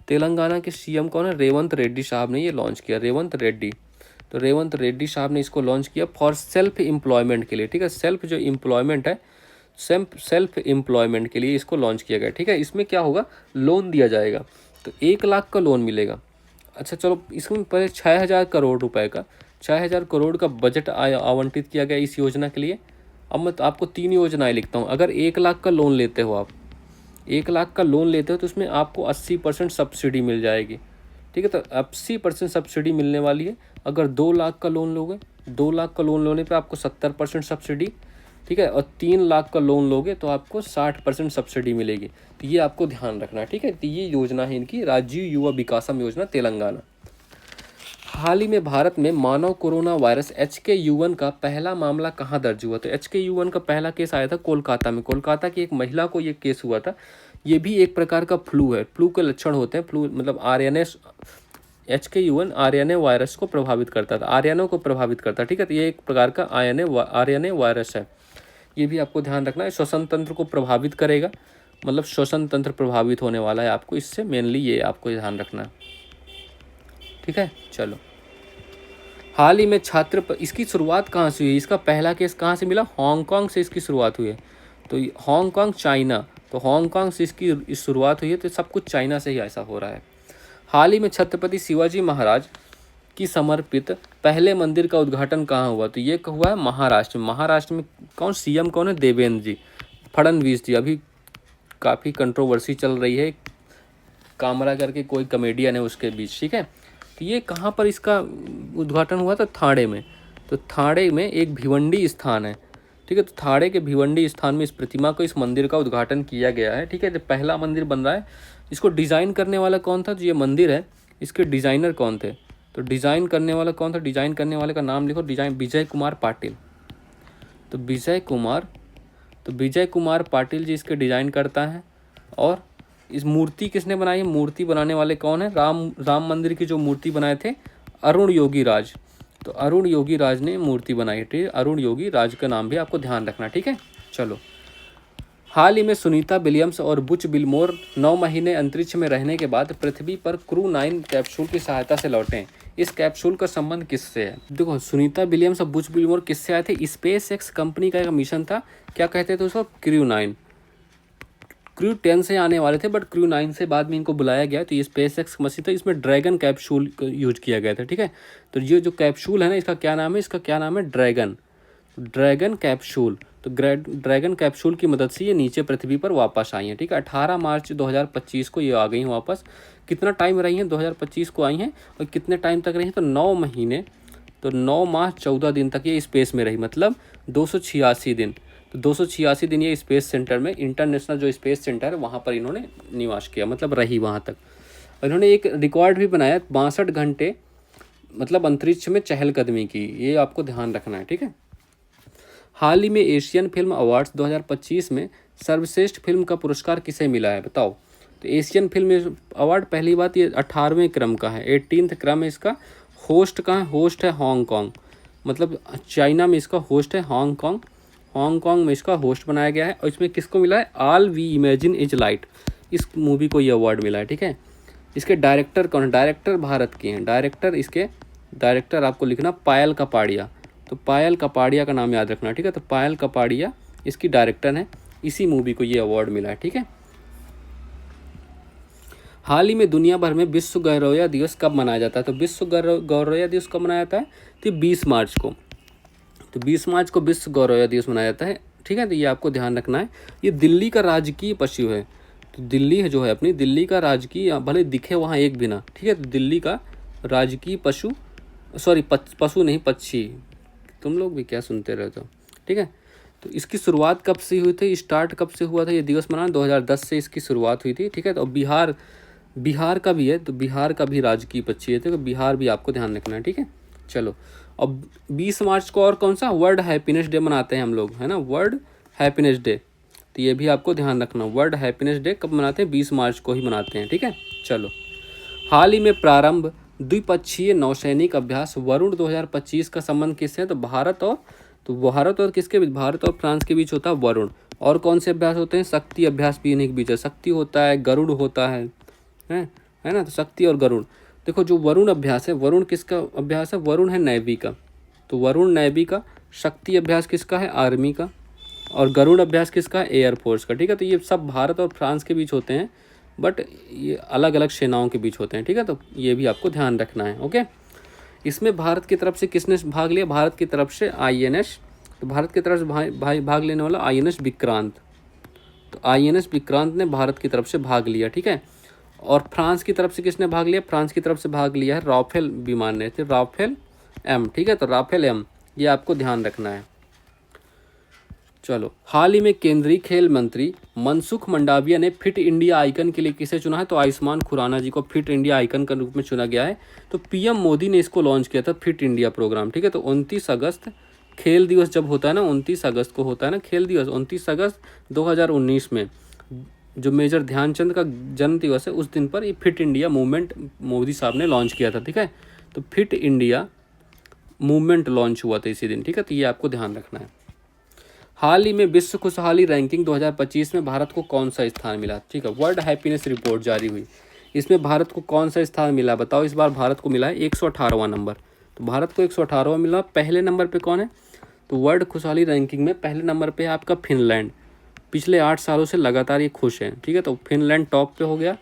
तेलंगाना के CM कौन है? रेवंत रेड्डी साहब ने ये लॉन्च किया, रेवंत रेड्डी। तो रेवंत रेड्डी साहब ने इसको लॉन्च किया फॉर सेल्फ एम्प्लॉयमेंट के लिए, ठीक है। सेल्फ जो एम्प्लॉयमेंट है, सेल्फ एम्प्लॉयमेंट के लिए इसको लॉन्च किया गया, ठीक है। इसमें क्या होगा? लोन दिया जाएगा, तो 1 लाख का लोन मिलेगा। अच्छा चलो, इसमें पहले 6000 करोड़ रुपए का, 6000 करोड़ का बजट आवंटित किया गया इस योजना के लिए। अब मैं आपको 3 योजनाएं लिखता हूँ। अगर 1 लाख का लोन लेते हो आप, 1 लाख का लोन लेते हो, तो उसमें आपको 80% सब्सिडी मिल जाएगी, ठीक है। तो 80% सब्सिडी मिलने वाली है। अगर 2 लाख का लोन लोगे, 2 लाख का लोन लेने पे आपको 70% सब्सिडी, ठीक है। और 3 लाख का लोन लोगे तो आपको 60% सब्सिडी मिलेगी। तो ये आपको ध्यान रखना है, ठीक है। तो ये योजना है इनकी, राजीव युवा विकासम योजना, तेलंगाना। हाल ही में भारत में मानव कोरोना वायरस HKU1 का पहला मामला कहाँ दर्ज हुआ? तो HKU1 का पहला केस आया था कोलकाता में। कोलकाता की एक महिला को ये केस हुआ था। ये भी एक प्रकार का फ्लू है, फ्लू के लक्षण होते हैं। फ्लू मतलब HKU1 RNA वायरस को प्रभावित करता था, RNA को प्रभावित करता है, ठीक है। तो ये एक प्रकार का RNA वायरस है। ये भी आपको ध्यान रखना है। श्वसन तंत्र को प्रभावित करेगा, मतलब श्वसन तंत्र प्रभावित होने वाला है आपको इससे, मेनली ये आपको ध्यान रखना है, ठीक है। चलो, हाल ही में इसकी शुरुआत कहाँ से हुई? इसका पहला केस कहाँ से मिला? हांगकांग से इसकी शुरुआत हुई है। तो हांगकांग, चाइना, तो हांगकांग से इसकी शुरुआत हुई है। तो सब कुछ चाइना से ही ऐसा हो रहा है। हाल ही में छत्रपति शिवाजी महाराज की समर्पित पहले मंदिर का उद्घाटन कहाँ हुआ? तो ये हुआ है महाराष्ट्र में। महाराष्ट्र में कौन CM कौन है? देवेंद्र जी फडणवीस जी। अभी काफ़ी कंट्रोवर्सी चल रही है, कामरा करके कोई कमेडियन है उसके बीच, ठीक है। तो ये कहाँ पर इसका उद्घाटन हुआ था? थाणे में। तो थाणे में एक भिवंडी स्थान है, ठीक है। तो थाणे के भिवंडी स्थान में इस प्रतिमा को, इस मंदिर का उद्घाटन किया गया है, ठीक है। तो पहला मंदिर बन रहा है। इसको डिज़ाइन करने वाला कौन था? जो ये मंदिर है, इसके डिज़ाइनर कौन थे? तो डिज़ाइन करने वाला कौन था? डिज़ाइन करने वाले का नाम लिखो, विजय कुमार पाटिल। तो विजय कुमार पाटिल जी इसके डिज़ाइन करता है। और इस मूर्ति किसने बनाई है? मूर्ति बनाने वाले कौन है? राम मंदिर की जो मूर्ति बनाए थे, अरुण योगी राज। तो अरुण योगी राज ने मूर्ति बनाई थी। अरुण योगी राज का नाम भी आपको ध्यान रखना, ठीक है। चलो, हाल ही में सुनीता विलियम्स और बुच विल्मोर 9 महीने अंतरिक्ष में रहने के बाद पृथ्वी पर क्रू 9 कैप्सूल की सहायता से लौटे। इस कैप्सूल का संबंध किससे है? देखो, सुनीता विलियम्स और बुच विल्मोर किससे आए थे? SpaceX कंपनी का एक मिशन था, क्या कहते थे उसको? क्रू 9। क्रू 10 से आने वाले थे, बट क्रू 9 से बाद में इनको बुलाया गया। तो ये SpaceX मशीन था, इसमें ड्रैगन कैप्सूल यूज किया गया था, ठीक है। तो ये जो कैप्सूल है ना, इसका क्या नाम है? इसका क्या नाम है? Dragon capsule. तो ड्रैगन कैप्सूल की मदद से ये नीचे पृथ्वी पर वापस आई हैं, ठीक है। 18 मार्च 2025 को ये आ गई हैं वापस। कितना टाइम रही हैं? 2025 को आई हैं। और कितने टाइम तक रही हैं? तो 9 महीने, तो 9 माह 14 दिन तक ये स्पेस में रही, मतलब 286 दिन। तो 286 दिन ये स्पेस सेंटर में, इंटरनेशनल जो स्पेस सेंटर है वहाँ पर इन्होंने निवास किया, मतलब रही वहाँ तक। और इन्होंने एक रिकॉर्ड भी बनाया, 62 घंटे मतलब अंतरिक्ष में चहलकदमी की। ये आपको ध्यान रखना है, ठीक है। हाल ही में एशियन फिल्म अवार्ड्स 2025 में सर्वश्रेष्ठ फिल्म का पुरस्कार किसे मिला है? बताओ। तो एशियन फिल्म अवार्ड, पहली बात ये 18वें क्रम का है, 18th क्रम है इसका। होस्ट का है, होस्ट है हांगकांग, मतलब चाइना में इसका होस्ट है हांगकांग। हांगकांग में इसका होस्ट बनाया गया है। और इसमें किसको मिला है? All we imagine is light, इस मूवी को ये अवार्ड मिला है, ठीक है। इसके डायरेक्टर कौन है? डायरेक्टर भारत के हैं। डायरेक्टर आपको लिखना पायल कपाड़िया। तो पायल कपाड़िया का नाम याद रखना, ठीक है। तो पायल कपाड़िया इसकी डायरेक्टर हैं। इसी मूवी को ये अवार्ड मिला है, ठीक है। हाल ही में दुनिया भर में विश्व गौरैया दिवस कब मनाया जाता है? तो विश्व गौरैया दिवस कब मनाया जाता है? तो 20 मार्च को। तो 20 मार्च को विश्व गौरैया दिवस मनाया जाता है, ठीक है। तो ये आपको ध्यान रखना है। ये दिल्ली का राजकीय पशु है। तो दिल्ली है जो है अपनी, दिल्ली का राजकीय, भले दिखे वहाँ एक भी ना, ठीक है। तो दिल्ली का राजकीय पशु, सॉरी पशु नहीं, पक्षी, तुम लोग भी क्या सुनते रहते हो, ठीक है। तो इसकी शुरुआत कब से हुई थी, स्टार्ट कब से हुआ था ये दिवस मनाना? 2010 से इसकी शुरुआत हुई थी, ठीक है। तो बिहार का भी है, तो बिहार का भी राजकीय पक्षी है, तो बिहार भी आपको ध्यान रखना है, ठीक है। चलो, अब 20 मार्च को और कौन सा वर्ल्ड हैप्पीनेस डे मनाते हैं हम लोग, है ना, वर्ल्ड हैप्पीनेस डे। तो ये भी आपको ध्यान रखना, वर्ल्ड हैप्पीनेस डे कब मनाते हैं? 20 मार्च को ही मनाते हैं, ठीक है। चलो, हाल ही में प्रारंभ द्विपक्षीय नौसैनिक अभ्यास वरुण 2025 का संबंध किससे है? तो भारत और किसके बीच? भारत और फ्रांस के बीच होता है वरुण। और कौन से अभ्यास होते हैं? शक्ति अभ्यास भी इन्हीं के बीच है। शक्ति होता है, गरुड़ होता है ना। तो शक्ति और गरुड़। देखो, जो वरुण अभ्यास है, वरुण किसका अभ्यास है? वरुण है नेवी का। तो वरुण नेवी का। शक्ति अभ्यास किसका है? आर्मी का। और गरुड़ अभ्यास किसका है? एयरफोर्स का, ठीक है। तो ये सब भारत और फ्रांस के बीच होते हैं, बट ये अलग अलग सेनाओं के बीच होते हैं, ठीक है। तो ये भी आपको ध्यान रखना है, ओके। इसमें भारत की तरफ से किसने भाग लिया? भारत की तरफ से INS, तो भारत की तरफ से भाग लेने वाला INS विक्रांत। तो INS विक्रांत ने भारत की तरफ से भाग लिया, ठीक है। और फ्रांस की तरफ से किसने भाग लिया? फ्रांस की तरफ से भाग लिया है राफेल विमान ने, तो राफेल M, ठीक है। तो राफेल M, ये आपको ध्यान रखना है। चलो, हाल ही में केंद्रीय खेल मंत्री मनसुख मंडाविया ने फिट इंडिया आइकन के लिए किसे चुना है? तो आयुष्मान खुराना जी को फिट इंडिया आइकन के रूप में चुना गया है। तो PM मोदी ने इसको लॉन्च किया था, फिट इंडिया प्रोग्राम, ठीक है। तो 29 अगस्त खेल दिवस जब होता है ना, 29 अगस्त को होता है ना खेल दिवस, 29 अगस्त 2019 में जो मेजर ध्यानचंद का जन्म दिवस है, उस दिन पर ये फिट इंडिया मूवमेंट मोदी साहब ने लॉन्च किया था, ठीक है। तो फिट इंडिया मूवमेंट लॉन्च हुआ था इसी दिन, ठीक है। तो ये आपको ध्यान रखना है। हाल ही में विश्व खुशहाली रैंकिंग 2025 में भारत को कौन सा स्थान मिला? ठीक है, वर्ल्ड हैप्पीनेस रिपोर्ट जारी हुई, इसमें भारत को कौन सा स्थान मिला बताओ? इस बार भारत को मिला है 118वां नंबर। तो भारत को 118वां मिला। पहले नंबर पे कौन है? तो वर्ल्ड खुशहाली रैंकिंग में पहले नंबर पे है आपका फिनलैंड। पिछले 8 सालों से लगातार ये खुश है, ठीक है। तो फिनलैंड टॉप पे हो गया।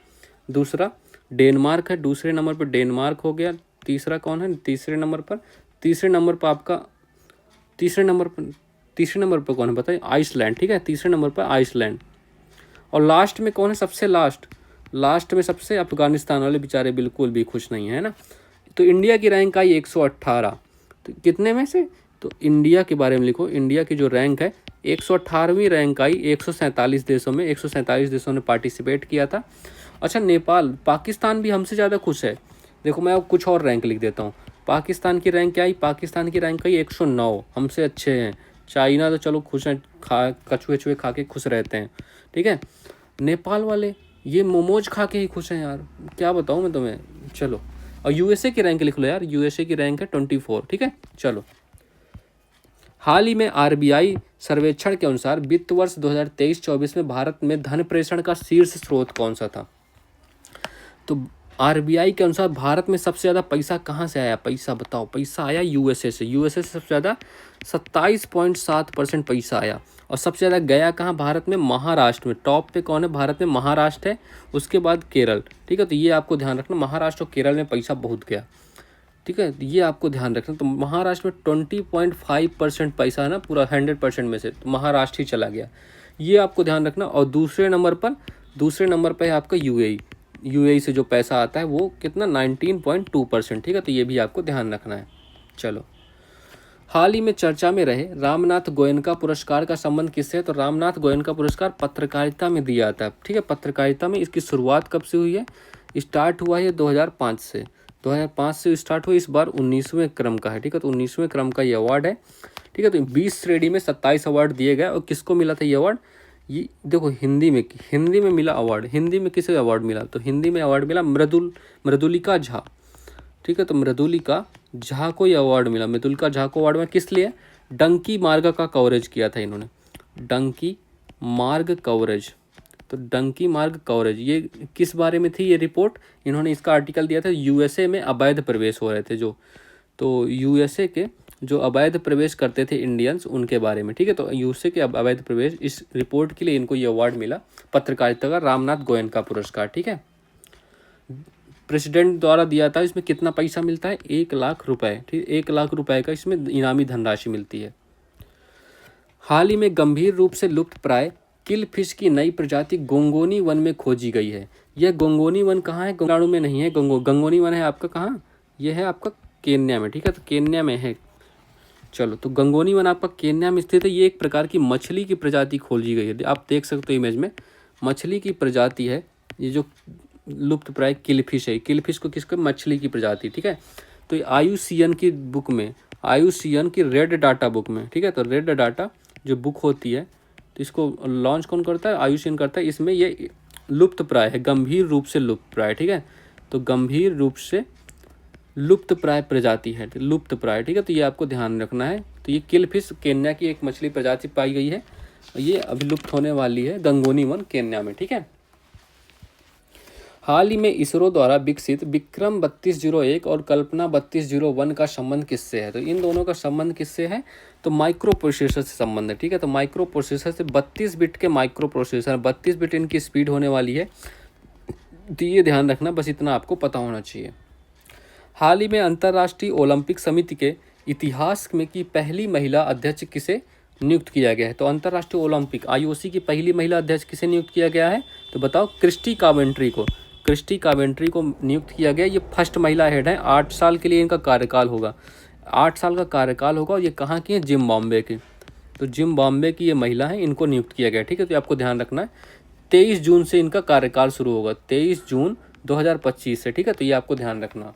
दूसरा डेनमार्क है, दूसरे नंबर पर डेनमार्क हो गया। तीसरा कौन है? तीसरे नंबर पर आपका तीसरे नंबर पर कौन है बताइए? आइसलैंड, ठीक है। तीसरे नंबर पर आइसलैंड। और लास्ट में कौन है? सबसे लास्ट में सबसे अफगानिस्तान वाले बेचारे बिल्कुल भी खुश नहीं है ना। तो इंडिया की रैंक आई 118। तो कितने में से? तो इंडिया के बारे में लिखो, इंडिया की जो रैंक है 118वीं रैंक आई 147 देशों में। 147 देशों ने पार्टिसिपेट किया था। अच्छा, नेपाल, पाकिस्तान भी हमसे ज़्यादा खुश है। देखो, मैं अब कुछ और रैंक लिख देता हूँ। पाकिस्तान की रैंक क्या आई? पाकिस्तान की रैंक आई 109, हमसे अच्छे हैं। चाइना तो चलो खुश हैं, कछुए खा के खुश रहते हैं, ठीक है। नेपाल वाले ये मोमोज खा के ही खुश हैं यार, क्या बताऊँ मैं तुम्हें। चलो, और USA की रैंक लिख लो यार, USA की रैंक है 24, ठीक है। चलो, हाल ही में RBI सर्वेक्षण के अनुसार वित्त वर्ष 2023-24 में भारत में धन प्रेषण का शीर्ष स्रोत कौन सा था? तो RBI के अनुसार भारत में सबसे ज़्यादा पैसा कहाँ से आया? पैसा बताओ। पैसा आया USA से। USA से सबसे ज़्यादा 27.7% पैसा आया। और सबसे ज़्यादा गया कहाँ भारत में? महाराष्ट्र में। टॉप पे कौन है भारत में? महाराष्ट्र है, उसके बाद केरल, ठीक है। तो ये आपको ध्यान रखना, महाराष्ट्र और केरल में पैसा बहुत गया, ठीक है। ये आपको ध्यान रखना। तो महाराष्ट्र में 20.5% पैसा है ना, पूरा 100% में से तो महाराष्ट्र ही चला गया, ये आपको ध्यान रखना। और दूसरे नंबर पर है आपका UAE से जो पैसा आता है वो कितना? 19.2%, ठीक है। तो ये भी आपको ध्यान रखना है। चलो, हाल ही में चर्चा में रहे रामनाथ गोयनका पुरस्कार का संबंध किससे है? तो रामनाथ गोयनका पुरस्कार पत्रकारिता में दिया जाता है, ठीक है। पत्रकारिता में इसकी शुरुआत कब से हुई है? स्टार्ट हुआ है 2005 से। 2005 से स्टार्ट हुआ, इस बार 19वें क्रम का है, ठीक है। तो 19वें क्रम का ये अवार्ड है, ठीक है। तो 20 श्रेणी में 27 अवार्ड दिए गए। और किसको मिला था ये अवार्ड? ये देखो, हिंदी में मिला अवार्ड। हिंदी में किसे अवार्ड मिला? तो हिंदी में अवार्ड मिला मृदुलिका झा, ठीक है। तो मृदुलिका झा को ये अवार्ड मिला। मृदुलिका झा को अवार्ड में किस लिए? डंकी मार्ग का कवरेज किया था इन्होंने, डंकी मार्ग कवरेज। तो डंकी मार्ग कवरेज ये किस बारे में थी ये रिपोर्ट? इन्होंने इसका आर्टिकल दिया था USA में अवैध प्रवेश हो रहे थे जो। तो USA के जो अवैध प्रवेश करते थे इंडियंस, उनके बारे में, ठीक है। तो यूएसए के अवैध प्रवेश, इस रिपोर्ट के लिए इनको ये अवार्ड मिला पत्रकारिता का, रामनाथ गोयनका पुरस्कार, ठीक है। प्रेसिडेंट द्वारा दिया था। इसमें कितना पैसा मिलता है? 1 लाख रुपए, ठीक, 1 लाख रुपए का इसमें इनामी धनराशि मिलती है। हाल ही में गंभीर रूप से लुप्त प्राय किल फिश की नई प्रजाति गोंगोनी वन में खोजी गई है। यह गोंगोनी वन कहाँ है? तमिलनाडु में नहीं है। गंगोनी वन है आपका कहाँ? यह है आपका केन्या में, ठीक है। तो केन्या में है। चलो, तो गंगोनी वन आपका केन्या में स्थित है। ये एक प्रकार की मछली की प्रजाति खोजी गई है। आप देख सकते हो इमेज में, मछली की प्रजाति है ये जो लुप्त प्राय किलफिश है। किलफिश को किसको? मछली की प्रजाति, ठीक है। तो IUCN की बुक में, IUCN की रेड डाटा बुक में, ठीक है। तो रेड डाटा जो बुक होती है, तो इसको लॉन्च कौन करता है? IUCN करता है। इसमें ये लुप्त प्राय है, गंभीर रूप से लुप्त प्राय, ठीक है। तो गंभीर रूप से लुप्त प्राय प्रजाति है, लुप्त प्राय, ठीक है। तो ये आपको ध्यान रखना है। तो ये किलफिश केन्या की एक मछली प्रजाति पाई गई है। ये अभी लुप्त होने वाली है, गंगोनी वन केन्या में, ठीक है। हाल ही में इसरो द्वारा विकसित विक्रम 3201 और कल्पना 3201 का संबंध किससे है? तो इन दोनों का संबंध किससे है? तो माइक्रो प्रोसेसर से संबंध है, ठीक है। तो माइक्रो प्रोसेसर से 32 बिट के माइक्रो प्रोसेसर, 32 बिट इनकी स्पीड होने वाली है। तो ये ध्यान रखना, बस इतना आपको पता होना चाहिए। हाल ही में अंतर्राष्ट्रीय ओलंपिक समिति के इतिहास में की पहली महिला अध्यक्ष किसे नियुक्त किया गया है? तो अंतर्राष्ट्रीय ओलंपिक IOC की पहली महिला अध्यक्ष किसे नियुक्त किया गया है? तो बताओ, क्रिस्टी कावेंट्री को। क्रिस्टी कावेंट्री को नियुक्त किया गया। ये फर्स्ट महिला हेड है। 8 साल के लिए इनका कार्यकाल होगा। 8 साल का कार्यकाल होगा। और ये कहाँ की है? जिम्बाब्वे की। तो जिम्बाब्वे की ये महिला है, इनको नियुक्त किया गया, ठीक है। तो आपको ध्यान रखना है, 23 जून से इनका कार्यकाल शुरू होगा, 23 जून 2025 से, ठीक है। तो ये आपको ध्यान रखना।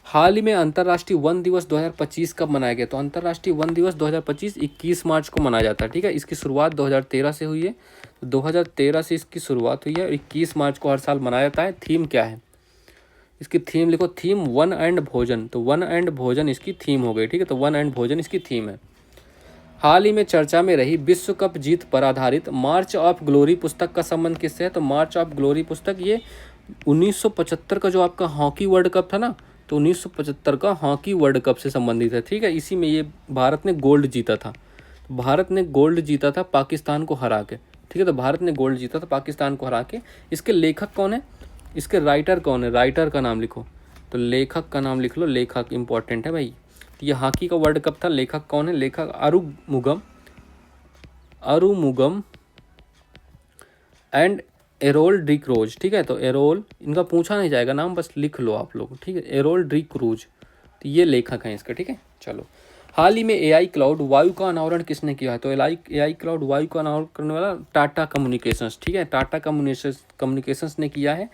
हाल ही में अंतर्राष्ट्रीय वन दिवस 2025 कब मनाया गया? तो अंतर्राष्ट्रीय वन दिवस 2025 21 मार्च को मनाया जाता है, ठीक है। इसकी शुरुआत 2013 से हुई है। 2013 से इसकी शुरुआत हुई है। 21 मार्च को हर साल मनाया जाता है। थीम क्या है इसकी? थीम लिखो, थीम वन एंड भोजन। तो वन एंड भोजन इसकी थीम हो गई, ठीक है। तो वन एंड भोजन इसकी थीम है। हाल ही में चर्चा में रही विश्व कप जीत पर आधारित मार्च ऑफ ग्लोरी पुस्तक का संबंध किससे है? तो मार्च ऑफ ग्लोरी पुस्तक ये 1975 का जो आपका हॉकी वर्ल्ड कप था ना, तो 1975 का हॉकी वर्ल्ड कप से संबंधित है, ठीक है। इसी में ये भारत ने गोल्ड जीता था। भारत ने गोल्ड जीता था पाकिस्तान को हरा के, ठीक है। तो भारत ने गोल्ड जीता था पाकिस्तान को हरा के। इसके लेखक कौन है? इसके राइटर कौन है? राइटर का नाम लिखो। तो लेखक का नाम लिख लो, लेखक इंपॉर्टेंट है भाई। ये हॉकी का वर्ल्ड कप था। लेखक कौन है? लेखक Arumugam and Errol D cruise, ठीक है। तो एरोल, इनका पूछा नहीं जाएगा नाम, बस लिख लो आप लोग, ठीक है। एरोल डी क्रूज, तो ये लेखक हैं इसका, ठीक है। चलो, हाल ही में AI क्लाउड वायु का अनावरण किसने किया है? तो AI क्लाउड वायु का अनावरण करने वाला टाटा कम्युनिकेशंस, ठीक है। टाटा कम्युनिकेशंस ने किया है।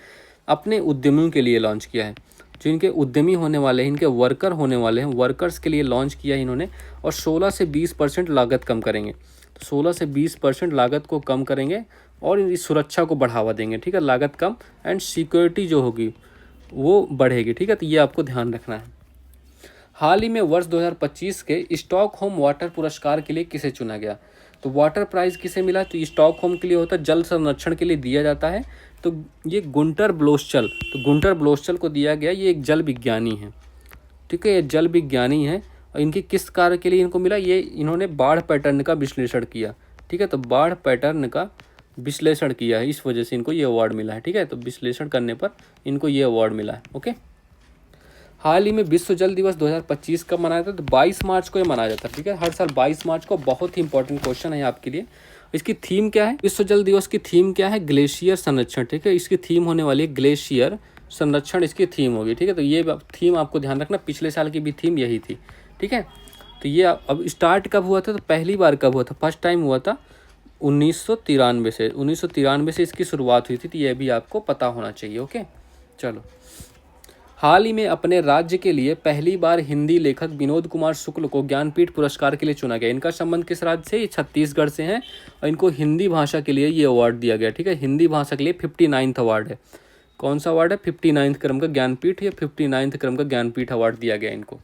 अपने उद्यमियों के लिए लॉन्च किया है। जो इनके उद्यमी होने वाले हैं, इनके वर्कर होने वाले हैं, वर्कर्स के लिए लॉन्च किया है इन्होंने। और 16 से 20% लागत कम करेंगे। तो 16 से 20% लागत को कम करेंगे और इस सुरक्षा को बढ़ावा देंगे, ठीक है। लागत कम एंड सिक्योरिटी जो होगी वो बढ़ेगी, ठीक है। तो ये आपको ध्यान रखना है। हाल ही में वर्ष 2025 के स्टॉकहोम वाटर पुरस्कार के लिए किसे चुना गया? तो वाटर प्राइज किसे मिला? तो स्टॉकहोम के लिए होता है, जल संरक्षण के लिए दिया जाता है। तो ये गुंटर ब्लोसचल, तो गुंटर ब्लोसचल को दिया गया। ये एक जल विज्ञानी है, ठीक है। ये जल विज्ञानी है। और इनकी किस कार्य के लिए इनको मिला? ये इन्होंने बाढ़ पैटर्न का विश्लेषण किया, ठीक है। तो बाढ़ पैटर्न का विश्लेषण किया है, इस वजह से इनको ये अवार्ड मिला है, ठीक है। तो विश्लेषण करने पर इनको ये अवार्ड मिला है, ओके। हाल ही में विश्व जल दिवस 2025 कब मनाया था? तो 22 मार्च को ये मनाया जाता है, ठीक है। हर साल 22 मार्च को। बहुत ही इंपॉर्टेंट क्वेश्चन है आपके लिए। इसकी थीम क्या है? विश्व जल दिवस की थीम क्या है? ग्लेशियर संरक्षण, ठीक है। इसकी थीम होने वाली है ग्लेशियर संरक्षण, इसकी थीम होगी, ठीक है। तो ये थीम आपको ध्यान रखना, पिछले साल की भी थीम यही थी, ठीक है। तो ये अब स्टार्ट कब हुआ था? तो पहली बार कब हुआ था? फर्स्ट टाइम हुआ था 1993 से। 1993 से इसकी शुरुआत हुई थी। तो ये भी आपको पता होना चाहिए, ओके। चलो, हाल ही में अपने राज्य के लिए पहली बार हिंदी लेखक विनोद कुमार शुक्ल को ज्ञानपीठ पुरस्कार के लिए चुना गया। इनका संबंध किस राज्य से? ये छत्तीसगढ़ से हैं। और इनको हिंदी भाषा के लिए ये अवार्ड दिया गया, ठीक है। हिंदी भाषा के लिए 59वां अवार्ड है। कौन सा अवार्ड है? 59 क्रम का ज्ञानपीठ या 59 क्रम का ज्ञानपीठ अवार्ड दिया गया इनको।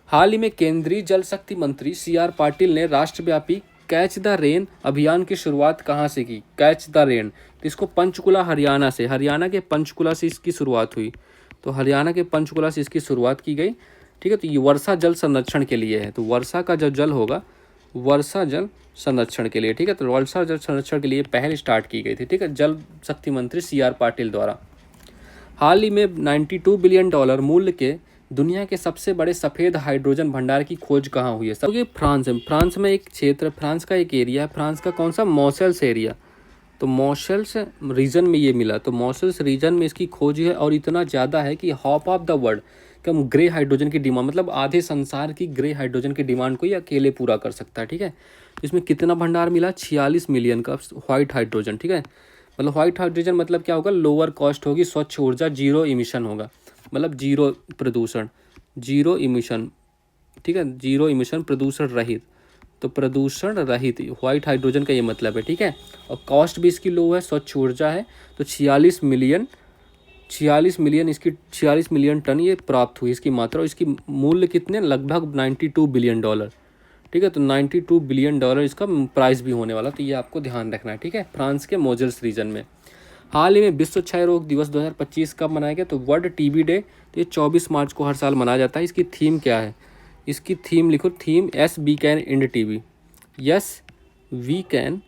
हाल ही में केंद्रीय जल शक्ति मंत्री CR पाटिल ने राष्ट्रव्यापी कैच द रेन अभियान की शुरुआत कहाँ से की? कैच द रेन, तो इसको पंचकुला हरियाणा से, हरियाणा के पंचकुला से इसकी शुरुआत हुई। तो हरियाणा के पंचकुला से इसकी शुरुआत की गई। ठीक है। तो ये वर्षा जल संरक्षण के लिए है, तो वर्षा का जो जल होगा वर्षा जल संरक्षण के लिए, ठीक है। तो वर्षा जल संरक्षण के लिए पहल स्टार्ट की गई थी, ठीक है, जल शक्ति मंत्री CR पाटिल द्वारा। हाल ही में $92 बिलियन मूल्य के दुनिया के सबसे बड़े सफ़ेद हाइड्रोजन भंडार की खोज कहाँ हुई है? सब ये फ्रांस है। फ्रांस में एक क्षेत्र, फ्रांस का एक एरिया है, फ्रांस का कौन सा? मॉसेल्स एरिया। तो मॉसेल्स रीजन में ये मिला, तो मॉसेल्स रीजन में इसकी खोज है और इतना ज़्यादा है कि half of the world come grey hydrogen की डिमांड, मतलब आधे संसार की ग्रे हाइड्रोजन की डिमांड को ये अकेले पूरा कर सकता है, ठीक है। इसमें कितना भंडार मिला? 46 मिलियन का व्हाइट हाइड्रोजन, ठीक है। मतलब व्हाइट हाइड्रोजन मतलब क्या होगा? लोअर कॉस्ट होगी, स्वच्छ ऊर्जा, जीरो इमिशन होगा, मतलब जीरो प्रदूषण, जीरो इमिशन, ठीक है, जीरो इमिशन, प्रदूषण रहित। तो प्रदूषण रहित व्हाइट हाइड्रोजन का ये मतलब है, ठीक है। और कॉस्ट भी इसकी लो है, स्वच्छ ऊर्जा है। तो 46 मिलियन इसकी 46 मिलियन टन ये प्राप्त हुई इसकी मात्रा, और इसकी मूल्य कितने? लगभग $92 बिलियन, ठीक है। तो $92 बिलियन इसका प्राइस भी होने वाला, तो ये आपको ध्यान रखना है, ठीक है। फ्रांस के मोजेल्स रीजन में। हाल ही में विश्व क्षय रोग दिवस 2025 कब मनाया गया? तो वर्ल्ड TB डे, तो ये 24 मार्च को हर साल मनाया जाता है। इसकी थीम क्या है? इसकी थीम लिखो, theme yes we can end TB, yes we can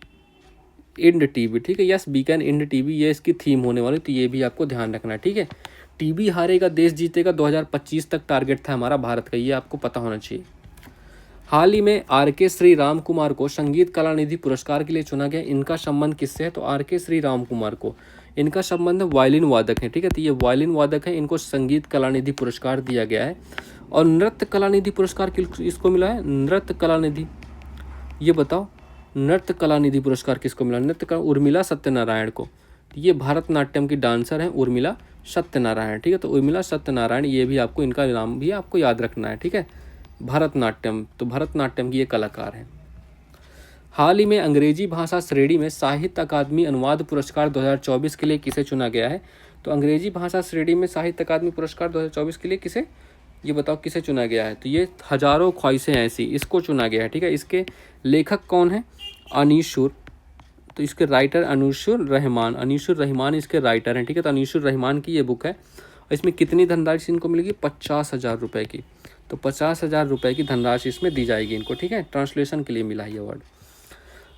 end TB, ठीक है। Yes we can end TB ये इसकी थीम होने वाली, तो ये भी आपको ध्यान रखना है, ठीक है। TB हारेगा देश जीतेगा 2025 तक टारगेट था हमारा भारत का, ये आपको पता होना चाहिए। हाल ही में RK श्री राम कुमार को संगीत कला निधि पुरस्कार के लिए चुना गया। इनका संबंध किससे है? तो RK श्री राम कुमार को इनका संबंध वायलिन वादक है, ठीक है। तो ये वायलिन वादक है, इनको संगीत कला निधि पुरस्कार दिया गया है। और नृत्य कला निधि पुरस्कार इसको मिला है? नृत्य कला निधि, ये बताओ नृत्य कला निधि पुरस्कार किसको मिला? नृत्य कला उर्मिला सत्यनारायण को। ये भारतनाट्यम की डांसर हैं उर्मिला सत्यनारायण, ठीक है। तो उर्मिला सत्यनारायण, ये भी आपको, इनका नाम भी आपको याद रखना है, ठीक है। भरतनाट्यम, तो भरतनाट्यम की ये कलाकार हैं। हाल ही में अंग्रेजी भाषा श्रेणी में साहित्य अकादमी अनुवाद पुरस्कार 2024 के लिए किसे चुना गया है? तो अंग्रेजी भाषा श्रेणी में साहित्य अकादमी पुरस्कार 2024 के लिए किसे, ये बताओ किसे चुना गया है? तो ये हजारों ख्वाहिशें ऐसी, इसको चुना गया है, ठीक है। इसके लेखक कौन है? अनीशुर, तो इसके राइटर अनीशुर रहमान, अनीशुर रहमान इसके राइटर हैं, ठीक है। तो अनीशुर रहमान की ये बुक है। और इसमें कितनी धनराशि इनको मिलेगी? 50,000 रुपये की। तो 50,000 रुपये की धनराशि इसमें दी जाएगी इनको, ठीक है। ट्रांसलेशन के लिए मिला ये अवार्ड।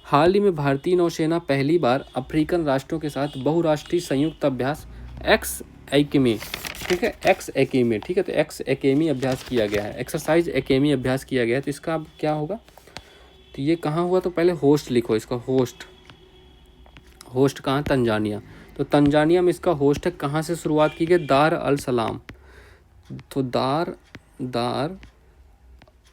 हाल ही में भारतीय नौसेना पहली बार अफ्रीकन राष्ट्रों के साथ बहुराष्ट्रीय संयुक्त अभ्यास एक्स एकेमी, ठीक है, एक्स एकेमी, ठीक है। तो एक्स एकेमी अभ्यास किया गया है, एक्सरसाइज एकेमी अभ्यास किया गया है। तो इसका अब क्या होगा? तो ये कहाँ हुआ? तो पहले होस्ट लिखो इसका, होस्ट, होस्ट कहाँ? तंजानिया। तो तंजानिया में इसका होस्ट है। कहाँ से शुरुआत की गई? दार अल सलाम। तो दार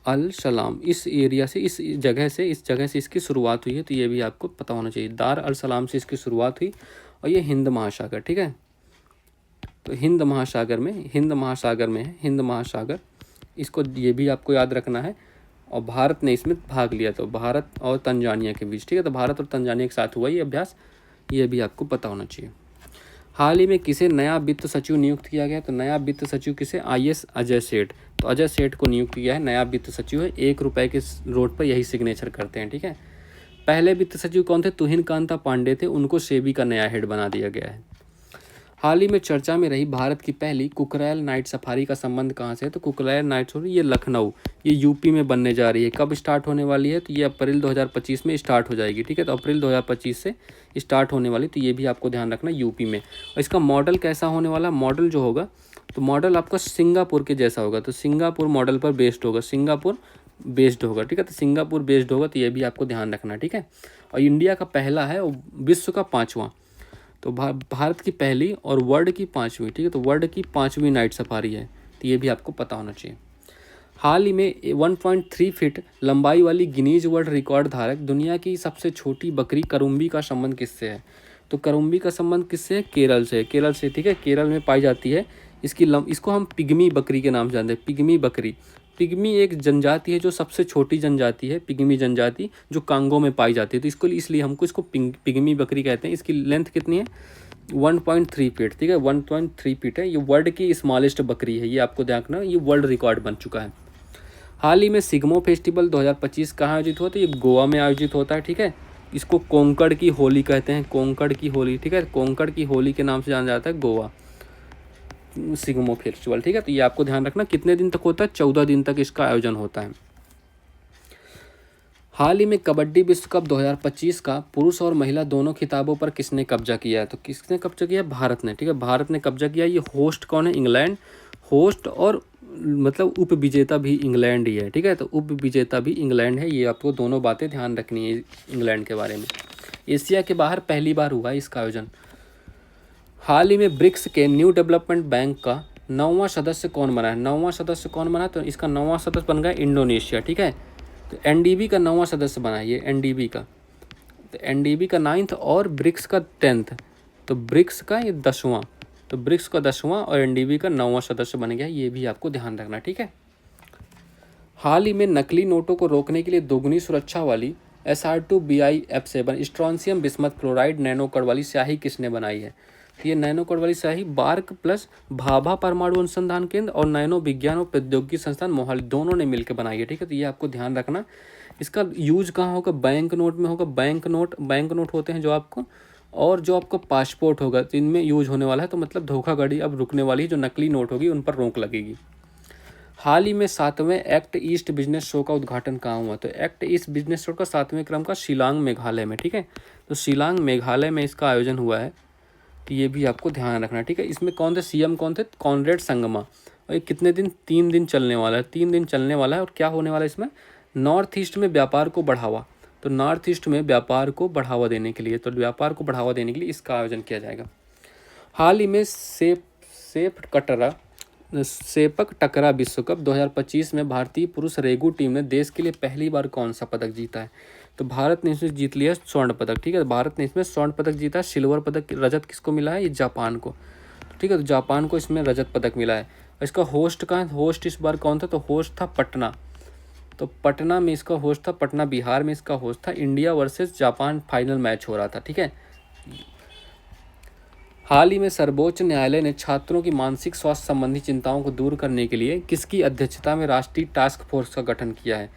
अल सलाम, इस एरिया से, इस जगह से इसकी शुरुआत हुई है। तो ये भी आपको पता होना चाहिए, दार अल सलाम से इसकी शुरुआत हुई। और ये हिंद महासागर, ठीक है। तो हिंद महासागर में है, हिंद महासागर, इसको ये भी आपको याद रखना है। और भारत ने इसमें भाग लिया, तो भारत और तंजानिया के बीच, ठीक है। तो भारत और तंजानिया के साथ हुआ ये अभ्यास, ये भी आपको पता होना चाहिए। हाल ही में किसे नया वित्त सचिव नियुक्त किया गया? तो नया वित्त सचिव किसे? IS अजय सेठ। तो अजय सेठ को नियुक्त किया है, नया वित्त सचिव है। ₹1 के नोट पर यही सिग्नेचर करते हैं, ठीक है। पहले वित्त सचिव कौन थे? तुहिन कांता पांडे थे, उनको सेबी का नया हेड बना दिया गया है। हाल ही में चर्चा में रही भारत की पहली कुकरैल नाइट सफारी का संबंध कहाँ से है? तो कुकरैल नाइट सफारी ये लखनऊ, ये यूपी में बनने जा रही है। कब स्टार्ट होने वाली है? तो ये अप्रैल 2025 में स्टार्ट हो जाएगी, ठीक है। तो अप्रैल 2025 से स्टार्ट होने वाली, तो ये भी आपको ध्यान रखना यूपी में। और इसका मॉडल कैसा होने वाला? मॉडल जो होगा, तो मॉडल आपका सिंगापुर के जैसा होगा। तो सिंगापुर मॉडल पर बेस्ड होगा, सिंगापुर बेस्ड होगा, ठीक है। तो सिंगापुर बेस्ड होगा, तो ये भी आपको ध्यान रखना, ठीक है। और इंडिया का पहला है और विश्व का 5वां, तो भारत की पहली और वर्ल्ड की 5वीं, ठीक है। तो वर्ल्ड की 5वीं नाइट सफारी है, तो ये भी आपको पता होना चाहिए। हाल ही में 1.3 फीट लंबाई वाली गिनीज वर्ल्ड रिकॉर्ड धारक दुनिया की सबसे छोटी बकरी करुम्बी का संबंध किससे है? तो करुम्बी का संबंध किससे है? केरल से, केरल से, ठीक है। केरल में पाई जाती है। इसको हम पिग्मी बकरी के नाम से जानते हैं, पिग्मी बकरी। पिग्मी एक जनजाति है जो सबसे छोटी जनजाति है, पिग्मी जनजाति, जो कांगो में पाई जाती है। तो इसलिए हमको इसको पिग्मी बकरी कहते हैं। इसकी लेंथ कितनी है? 1.3 फीट, ठीक है, 1.3 फीट है। ये वर्ल्ड की स्मॉलेस्ट बकरी है, ये आपको ध्यान रखना, ये वर्ल्ड रिकॉर्ड बन चुका है। हाल ही में सिग्मो फेस्टिवल 2025 कहाँ आयोजित हुआ? तो ये गोवा में आयोजित होता है, ठीक है। इसको कोंकण की होली कहते हैं, कोंकण की होली, ठीक है। कोंकण की होली के नाम से जाना जाता है गोवा। सिग्मो फेस्टिवल, ठीक है। तो ये आपको ध्यान रखना कितने दिन तक होता है, 14 दिन तक इसका आयोजन होता है। हाल ही में कबड्डी विश्व कप 2025 का पुरुष और महिला दोनों खिताबों पर किसने कब्जा किया है? तो किसने कब्जा किया है? भारत ने, ठीक है, भारत ने कब्जा किया। ये होस्ट कौन है? इंग्लैंड। होस्ट और मतलब उप विजेता भी इंग्लैंड ही है, ठीक है। तो उप विजेता भी इंग्लैंड है, ये आपको दोनों बातें ध्यान रखनी है इंग्लैंड के बारे में। एशिया के बाहर पहली बार हुआ है इसका आयोजन। हाल ही में ब्रिक्स के न्यू डेवलपमेंट बैंक का 9वां सदस्य कौन बना है? 9वां सदस्य कौन बना है? तो इसका 9वां सदस्य बन गया इंडोनेशिया, ठीक है। तो एनडीबी का 9वां सदस्य बना है ये एनडीबी का, तो एनडीबी का 9th और ब्रिक्स का 10th, तो ब्रिक्स का ये 10वां, तो ब्रिक्स का 10वां और एनडीबी का 9वां सदस्य बन गया, ये भी आपको ध्यान रखना, ठीक है। हाल ही में नकली नोटों को रोकने के लिए दोगुनी सुरक्षा वाली SR2BI-F7 strontium bismuth chloride nano कण वाली स्याही किसने बनाई है? तो ये नैनो कण वाली स्याही बार्क प्लस भाभा परमाणु अनुसंधान केंद्र और नैनो विज्ञान और प्रौद्योगिकी संस्थान मोहाली दोनों ने मिलकर बनाई है, ठीक है। तो ये आपको ध्यान रखना। इसका यूज कहाँ होगा? बैंक नोट में होगा। बैंक नोट होते हैं जो आपको, और जो आपका पासपोर्ट होगा, तो इनमें यूज होने वाला है। तो मतलब धोखाधड़ी अब रुकने वाली है, जो नकली नोट होगी उन पर रोक लगेगी। हाल ही में 7वें एक्ट ईस्ट बिजनेस शो का उद्घाटन कहाँ हुआ? तो एक्ट ईस्ट बिजनेस शो का 7वें क्रम का शिलांग मेघालय में, ठीक है। तो शिलांग मेघालय में इसका आयोजन हुआ है, तो ये भी आपको ध्यान रखना, ठीक है। इसमें कौन थे सीएम? कौन थे? कॉनरेड संगमा। और ये कितने दिन? 3 दिन चलने वाला है, 3 दिन चलने वाला है। और क्या होने वाला है इसमें? नॉर्थ ईस्ट में व्यापार को बढ़ावा, तो नॉर्थ ईस्ट में व्यापार को बढ़ावा देने के लिए, तो व्यापार को बढ़ावा देने के लिए इसका आयोजन किया जाएगा। हाल ही में सेपक टकरा विश्व कप 2025 में भारतीय पुरुष रेगू टीम ने देश के लिए पहली बार कौन सा पदक जीता है? तो भारत ने इसमें जीत लिया स्वर्ण पदक, ठीक है। भारत ने इसमें स्वर्ण पदक जीता। सिल्वर पदक, रजत किसको मिला है? ये जापान को, ठीक है। तो जापान को इसमें रजत पदक मिला है। इसका होस्ट कहाँ है? होस्ट इस बार कौन था? तो होस्ट था पटना, तो पटना में इसका होस्ट था, पटना बिहार में इसका होस्ट था। India versus Japan final match हो रहा था, ठीक है। हाल ही में सर्वोच्च न्यायालय ने छात्रों की मानसिक स्वास्थ्य संबंधी चिंताओं को दूर करने के लिए किसकी अध्यक्षता में राष्ट्रीय टास्क फोर्स का गठन किया है?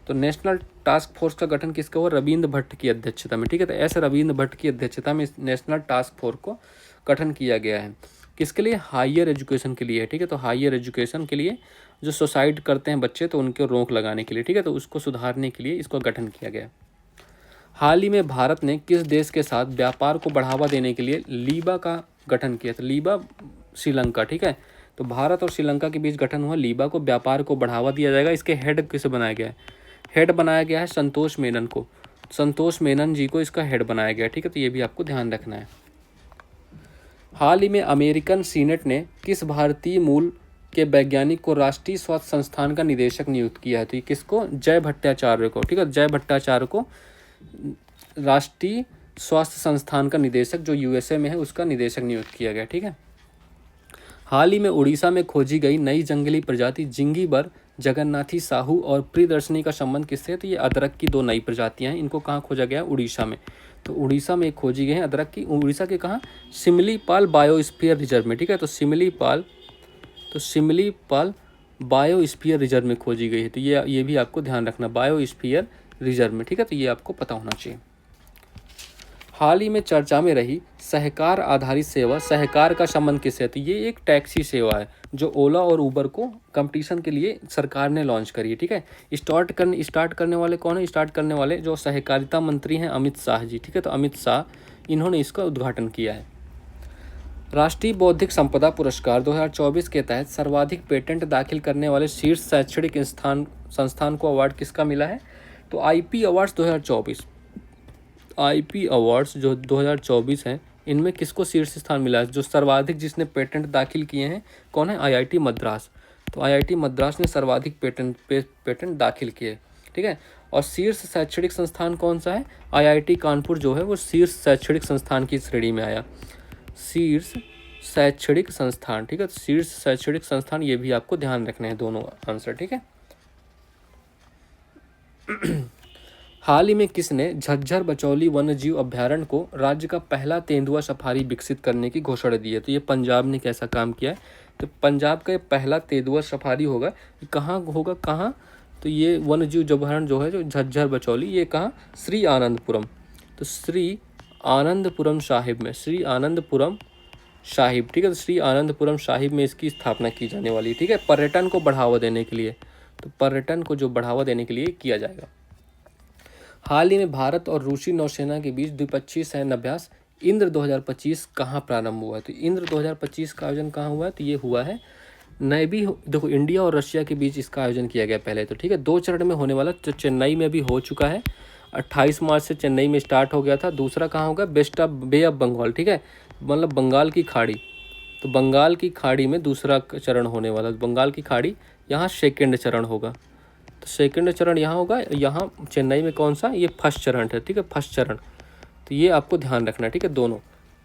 तो नेशनल टास्क फोर्स का गठन किसका हुआ? रविंद्र भट्ट की अध्यक्षता में, ठीक है। तो ऐसे रविंद्र भट्ट की अध्यक्षता में नेशनल टास्क फोर्स को गठन किया गया है। किसके लिए? हायर एजुकेशन के लिए, ठीक है। तो हायर एजुकेशन के लिए, जो सुसाइड करते हैं बच्चे, तो उनको रोक लगाने के लिए, ठीक है। तो उसको सुधारने के लिए इसको गठन किया गया। हाल ही में भारत ने किस देश के साथ व्यापार को बढ़ावा देने के लिए लीबा का गठन किया? तो लीबा श्रीलंका, ठीक है। तो भारत और श्रीलंका के बीच गठन हुआ लीबा को, व्यापार को बढ़ावा दिया जाएगा। इसके हेड किसे बनाया गया है? हेड बनाया गया है संतोष मेनन को, संतोष मेनन जी को इसका हेड बनाया गया, ठीक है। तो ये भी आपको ध्यान रखना है। हाल ही में अमेरिकन सीनेट ने किस भारतीय मूल के वैज्ञानिक को राष्ट्रीय स्वास्थ्य संस्थान का निदेशक नियुक्त किया है? तो ये किसको? जय भट्टाचार्य को, ठीक है। जय भट्टाचार्य को राष्ट्रीय स्वास्थ्य संस्थान का निदेशक, जो यूएसए में है, उसका निदेशक नियुक्त किया गया, ठीक है। हाल ही में उड़ीसा में खोजी गई नई जंगली प्रजाति जिंगीबर जगन्नाथी साहू और प्रियदर्शनी का संबंध किससे है? तो ये अदरक की 2 नई प्रजातियां हैं। इनको कहाँ खोजा गया? उड़ीसा में। तो उड़ीसा में खोजी गई हैं अदरक की। उड़ीसा के कहाँ? सिमलीपाल बायोस्फीयर रिजर्व में, ठीक है। तो सिमलीपाल बायोस्फीयर रिजर्व में खोजी गई है। तो ये भी आपको ध्यान रखना, बायोस्फीयर रिजर्व में, ठीक है। तो ये आपको पता होना चाहिए। हाल ही में चर्चा में रही सहकार आधारित सेवा, सहकार का संबंध किससे है? तो ये एक टैक्सी सेवा है जो ओला और उबर को कंपटीशन के लिए सरकार ने लॉन्च करी है, ठीक है। स्टार्ट करने वाले कौन है? स्टार्ट करने वाले जो सहकारिता मंत्री हैं अमित शाह जी, ठीक है। तो अमित शाह, इन्होंने इसका उद्घाटन किया है। राष्ट्रीय बौद्धिक संपदा पुरस्कार 2024 के तहत सर्वाधिक पेटेंट दाखिल करने वाले शीर्ष शैक्षणिक संस्थान को अवार्ड किसका मिला है? तो आईपी अवार्ड्स 2024, आईपी अवार्ड्स जो 2024 हैं, इनमें किसको शीर्ष स्थान मिला है? जो सर्वाधिक जिसने पेटेंट दाखिल किए हैं, कौन है? आईआईटी मद्रास। तो आईआईटी मद्रास ने सर्वाधिक पेटेंट दाखिल किए, ठीक है। और शीर्ष शैक्षणिक संस्थान कौन सा है? आईआईटी कानपुर जो है वो शीर्ष शैक्षणिक संस्थान की श्रेणी में आया। शीर्ष शैक्षणिक संस्थान, ठीक है। शीर्ष शैक्षणिक संस्थान, ये भी आपको ध्यान रखने हैं दोनों आंसर, ठीक है। हाल ही में किसने झज्जर बचौली वन्यजीव अभ्यारण्य को राज्य का पहला तेंदुआ सफारी विकसित करने की घोषणा दी है? तो ये पंजाब ने कैसा काम किया है? तो पंजाब का ये पहला तेंदुआ सफारी होगा। कहाँ होगा? कहाँ? तो ये वन्यजीव अभ्यारण्य जो है, जो झज्जर बचौली, ये कहाँ? श्री आनंदपुरम। तो श्री आनंदपुरम साहिब में, श्री आनंदपुरम साहिब, ठीक है। तो श्री आनंदपुरम साहिब में इसकी स्थापना की जाने वाली है, ठीक है, पर्यटन को बढ़ावा देने के लिए। तो पर्यटन को जो बढ़ावा देने के लिए किया जाएगा। हाल ही में भारत और रूसी नौसेना के बीच द्विपक्षीय सैन्य अभ्यास इंद्र 2025 कहाँ प्रारंभ हुआ है? तो इंद्र 2025 का आयोजन कहाँ हुआ है? तो ये हुआ है नैवी, देखो इंडिया और रशिया के बीच इसका आयोजन किया गया पहले तो, ठीक है। 2 चरण में होने वाला, तो चेन्नई में भी हो चुका है, 28 मार्च से चेन्नई में स्टार्ट हो गया था। दूसरा कहाँ होगा? बे ऑफ बंगाल, ठीक है, मतलब बंगाल की खाड़ी। तो बंगाल की खाड़ी में दूसरा चरण होने वाला, बंगाल की खाड़ी, यहाँ सेकेंड चरण होगा। तो सेकेंड चरण यहाँ होगा, यहाँ चेन्नई में कौन सा? ये फर्स्ट चरण है, ठीक है, फर्स्ट चरण। तो ये आपको ध्यान रखना है, ठीक है, दोनों।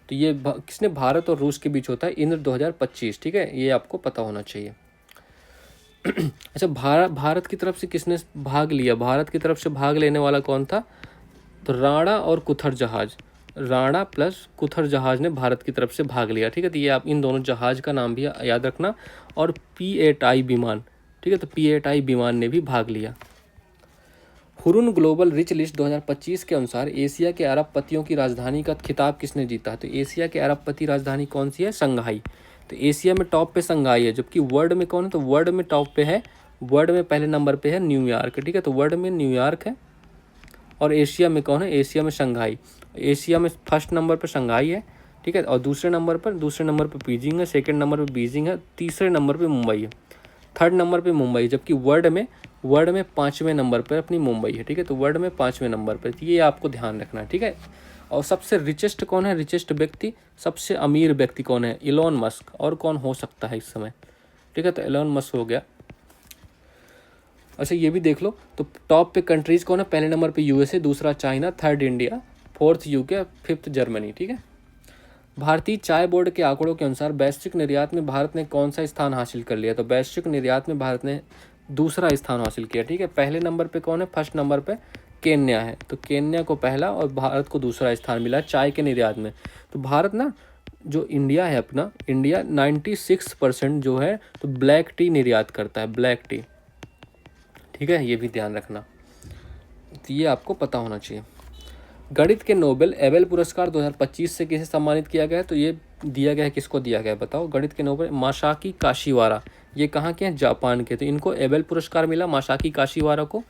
तो ये किसने? भारत और रूस के बीच होता है इंद्र 2025, ठीक है, ये आपको पता होना चाहिए। अच्छा, भारत की तरफ से किसने भाग लिया? भारत की तरफ से भाग लेने वाला कौन था? तो राणा और कुथर जहाज, राणा प्लस कुथर जहाज ने भारत की तरफ से भाग लिया, ठीक है। तो ये आप इन दोनों जहाज का नाम भी याद रखना। और P8I विमान, ठीक है, तो P8I विमान ने भी भाग लिया। हुरुन ग्लोबल रिच लिस्ट 2025 के अनुसार एशिया के अरबपतियों की राजधानी का खिताब किसने जीता? तो एशिया के अरबपति राजधानी कौन सी है? संघाई। तो एशिया में टॉप पे संघाई है, जबकि वर्ल्ड में कौन है? तो वर्ल्ड में टॉप पे है, वर्ल्ड में पहले नंबर पे है न्यूयॉर्क, ठीक है। तो वर्ल्ड में न्यूयॉर्क है, और एशिया में कौन है? एशिया में संघाई। एशिया में फर्स्ट नंबर पर संघाई है, ठीक है, और दूसरे नंबर पर बीजिंग है, सेकंड नंबर पर बीजिंग है, तीसरे नंबर पर मुंबई है, थर्ड नंबर पे मुंबई, जबकि वर्ल्ड में 5वें नंबर पर अपनी मुंबई है, ठीक है। तो वर्ल्ड में 5वें नंबर पर, ये आपको ध्यान रखना है, ठीक है। और सबसे रिचेस्ट कौन है? रिचेस्ट व्यक्ति, सबसे अमीर व्यक्ति कौन है? Elon Musk. और कौन हो सकता है इस समय? ठीक है, तो इलॉन मस्क हो गया। अच्छा, ये भी देख लो, तो टॉप पे कंट्रीज कौन है? पहले नंबर पे यूएसए, दूसरा China, third India, fourth UK, fifth Germany, ठीक है। भारतीय चाय बोर्ड के आंकड़ों के अनुसार वैश्विक निर्यात में भारत ने कौन सा स्थान हासिल कर लिया? तो वैश्विक निर्यात में भारत ने दूसरा स्थान हासिल किया, ठीक है। पहले नंबर पे कौन है? फर्स्ट नंबर पे केन्या है, तो केन्या को पहला और भारत को दूसरा स्थान मिला चाय के निर्यात में। तो भारत ना, जो इंडिया है अपना, इंडिया 96% जो है तो ब्लैक टी निर्यात करता है, ब्लैक टी, ठीक है, ये भी ध्यान रखना। तो ये आपको पता होना चाहिए। गणित के नोबेल एबेल पुरस्कार 2025 से किसे सम्मानित किया गया है? तो ये दिया गया है, किसको दिया गया है बताओ? गणित के नोबेल मासाकी काशीवारा, ये कहाँ के हैं? जापान के। तो इनको एबेल पुरस्कार मिला, मासाकी काशीवारा को।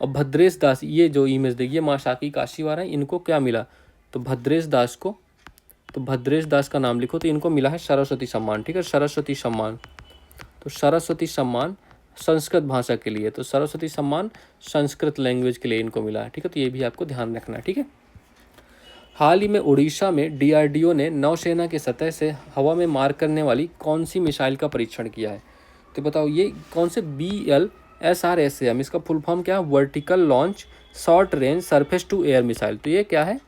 और भद्रेश दास, ये जो इमेज देखिए मासाकी काशीवारा, इनको क्या मिला? तो भद्रेश दास को, तो भद्रेश दास का नाम लिखो, तो इनको मिला है सरस्वती सम्मान, ठीक है, सरस्वती सम्मान। तो सरस्वती सम्मान संस्कृत भाषा के लिए, तो सरस्वती सम्मान संस्कृत लैंग्वेज के लिए इनको मिला है, ठीक है। तो ये भी आपको ध्यान रखना है, ठीक है। हाल ही में उड़ीसा में DRDO ने नौसेना के सतह से हवा में मार करने वाली कौन सी मिसाइल का परीक्षण किया है? तो बताओ ये कौन से? BLSRSAM, इसका फुल फॉर्म क्या है? Vertical launch short range surface to air missile. तो ये क्या है?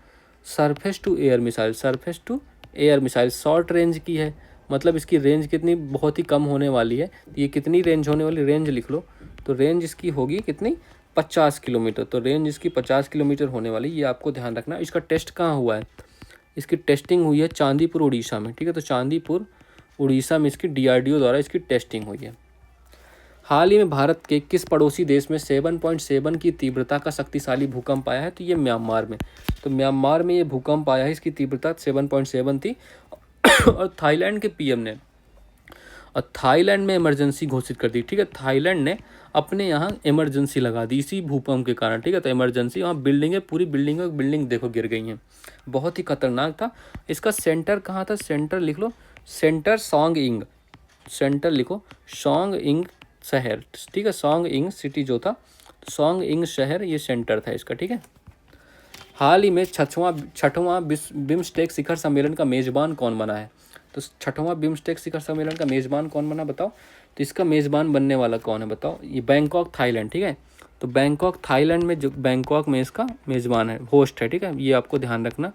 Surface to air missile, surface to air missile short range की है, मतलब इसकी रेंज कितनी? बहुत ही कम होने वाली है। तो ये कितनी रेंज होने वाली? रेंज लिख लो, तो रेंज इसकी होगी कितनी? 50 किलोमीटर। तो रेंज इसकी 50 किलोमीटर होने वाली, ये आपको ध्यान रखना। इसका टेस्ट कहाँ हुआ है? इसकी टेस्टिंग हुई है चांदीपुर उड़ीसा में, ठीक है। तो चांदीपुर उड़ीसा में इसकी DRDO द्वारा इसकी टेस्टिंग हुई है। हाल ही में भारत के किस पड़ोसी देश में 7.7 की तीव्रता का शक्तिशाली भूकंप आया है? तो ये म्यांमार में। तो म्यांमार में ये भूकंप आया है, इसकी तीव्रता 7.7 थी। और थाईलैंड के PM ने, और थाईलैंड में इमरजेंसी घोषित कर दी, ठीक है। थाईलैंड ने अपने यहाँ इमरजेंसी लगा दी इसी भूकंप के कारण, ठीक है। तो इमरजेंसी, वहाँ बिल्डिंगें, पूरी बिल्डिंग देखो गिर गई हैं, बहुत ही खतरनाक था। इसका सेंटर कहाँ था? सेंटर लिख लो, सेंटर सॉन्ग इंग, सेंटर लिखो सॉन्ग इंग शहर, ठीक है। सॉन्ग इंग सिटी जो था, सॉन्ग इंग शहर, ये सेंटर था इसका, ठीक है। हाल ही में छठवां बिम्स्टेक शिखर सम्मेलन का मेजबान कौन बना है? तो छठवां बिम्स्टेक शिखर सम्मेलन का मेजबान कौन बना बताओ? तो इसका मेजबान बनने वाला कौन है बताओ? ये बैंकॉक थाईलैंड, ठीक है। तो बैंकॉक थाईलैंड में, जो बैंकॉक में इसका मेजबान है, होस्ट है, ठीक है, ये आपको ध्यान रखना।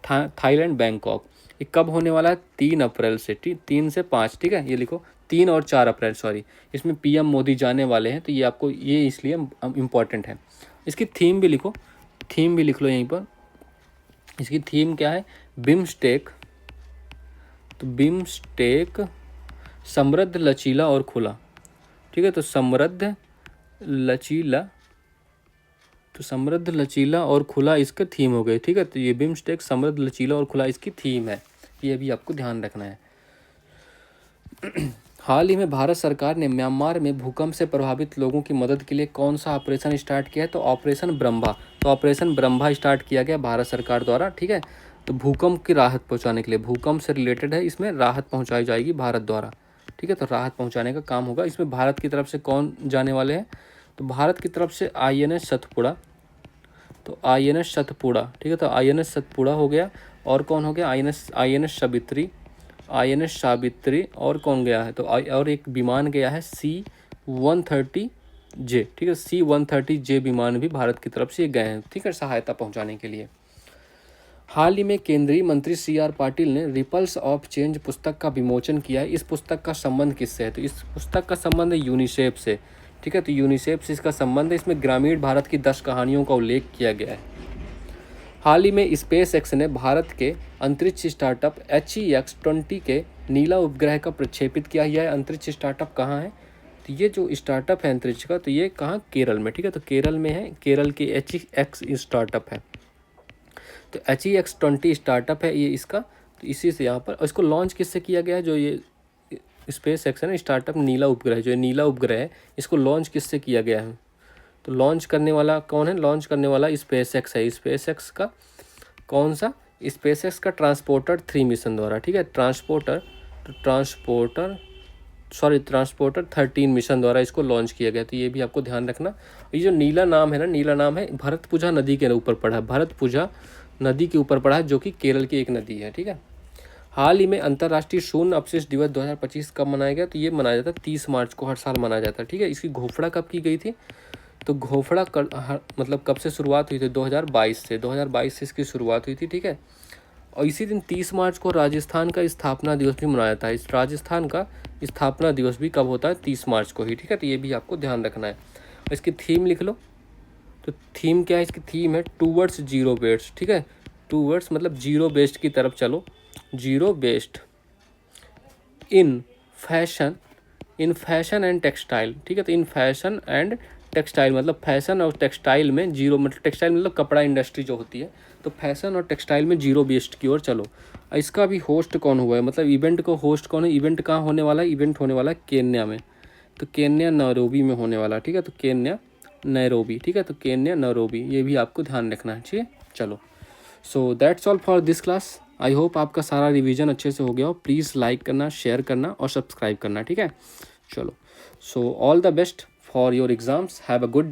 थाईलैंड बैंकॉक, ये कब होने वाला है? 3 अप्रैल से, 3 से 5, ठीक है, ये लिखो 3 और 4 अप्रैल, सॉरी। इसमें PM मोदी जाने वाले हैं, तो ये आपको, ये इसलिए इम्पॉर्टेंट है। इसकी थीम भी लिखो, थीम भी लिख लो यहीं पर। इसकी थीम क्या है? बिम्स्टेक, तो बिम्स्टेक समृद्ध, लचीला और खुला, ठीक है। तो समृद्ध, लचीला, तो समृद्ध, लचीला और खुला इसका थीम हो गई, ठीक है। तो ये बिम्स्टेक समृद्ध, लचीला और खुला इसकी थीम है, ये भी आपको ध्यान रखना है। हाल ही में भारत सरकार ने म्यांमार में भूकंप से प्रभावित लोगों की मदद के लिए कौन सा ऑपरेशन स्टार्ट किया है? तो ऑपरेशन ब्रह्मा। तो ऑपरेशन ब्रह्मा स्टार्ट किया गया भारत सरकार द्वारा, ठीक है। तो भूकंप की राहत पहुंचाने के लिए, भूकंप से रिलेटेड है, इसमें राहत पहुंचाई जाएगी भारत द्वारा, ठीक है। तो राहत पहुंचाने का काम होगा। इसमें भारत की तरफ से कौन जाने वाले हैं? तो भारत की तरफ से INS सतपुड़ा, तो INS सतपुड़ा, ठीक है। तो INS सतपुड़ा हो गया, और कौन हो गया? INS सावित्री, INS सावित्री, और कौन गया है? तो और एक विमान गया है C-130J, ठीक है। C-130J विमान भी भारत की तरफ से गए हैं, ठीक है, सहायता पहुंचाने के लिए। हाल ही में केंद्रीय मंत्री CR पाटिल ने रिपल्स ऑफ चेंज पुस्तक का विमोचन किया है। इस पुस्तक का संबंध किससे है? तो इस पुस्तक का संबंध है यूनिसेफ से, ठीक है। तो यूनिसेफ से इसका संबंध है। इसमें ग्रामीण भारत की 10 कहानियों का उल्लेख किया गया है। हाल ही में SpaceX ने भारत के अंतरिक्ष स्टार्टअप HEX-20 के नीला उपग्रह का प्रक्षेपित किया। यह अंतरिक्ष स्टार्टअप कहाँ है? तो ये जो स्टार्टअप है अंतरिक्ष का, तो ये कहाँ? केरल में, ठीक है। तो केरल में है, केरल के HEX स्टार्टअप है। तो HEX-20 स्टार्टअप है ये इसका, तो इसी से यहाँ पर इसको लॉन्च किससे किया गया है? जो ये SpaceX है ना, स्टार्टअप नीला उपग्रह, जो नीला उपग्रह है, इसको लॉन्च किससे किया गया है? तो लॉन्च करने वाला कौन है? लॉन्च करने वाला SpaceX है। SpaceX का कौन सा? SpaceX का ट्रांसपोर्टर 3 मिशन द्वारा, ठीक है। ट्रांसपोर्टर 13 मिशन द्वारा इसको लॉन्च किया गया। तो ये भी आपको ध्यान रखना। ये जो नीला नाम है ना, नीला नाम है भरतपुझा नदी के ऊपर पड़ा है, भरतपुझा नदी के ऊपर पड़ा है, जो कि केरल की एक नदी है, ठीक है। हाल ही में अंतर्राष्ट्रीय शून्य अपशिष्ट दिवस 2025 कब मनाया गया? तो ये मनाया जाता है 30 मार्च को, हर साल मनाया जाता है, ठीक है। इसकी घोषणा कब की गई थी? तो घोषणा मतलब कब से शुरुआत हुई थी? 2022 से, 2022 से इसकी शुरुआत हुई थी, ठीक है। और इसी दिन 30 मार्च को राजस्थान का स्थापना दिवस भी मनाया जाता है। इस राजस्थान का स्थापना दिवस भी कब होता है? 30 मार्च को ही, ठीक है। तो ये भी आपको ध्यान रखना है। और इसकी थीम लिख लो। तो थीम क्या है? इसकी थीम है टूवर्ड्स जीरो वेस्ट, ठीक है। टूवर्ड्स मतलब जीरो वेस्ट की तरफ चलो, zero waste in fashion and textile, ठीक है। तो इन फैशन एंड टेक्सटाइल मतलब फैशन और टेक्सटाइल में जीरो, मतलब टेक्सटाइल मतलब कपड़ा इंडस्ट्री जो होती है, तो फैशन और टेक्सटाइल में जीरो वेस्ट की ओर चलो। इसका भी होस्ट कौन हुआ है? मतलब इवेंट को होस्ट कौन है? इवेंट कहाँ होने वाला है? इवेंट होने वाला है केन्या में। तो केन्या नैरोबी में होने वाला, ठीक है। तो केन्या नैरोबी, ठीक है। तो केन्या नैरोबी, ये भी आपको ध्यान रखना है, ठीक है। चलो, so that's all for this class. I hope आपका सारा रिवीजन अच्छे से हो गया हो। प्लीज़ लाइक करना, शेयर करना और सब्सक्राइब करना, ठीक है। चलो, so all the best for your exams. Have a good day.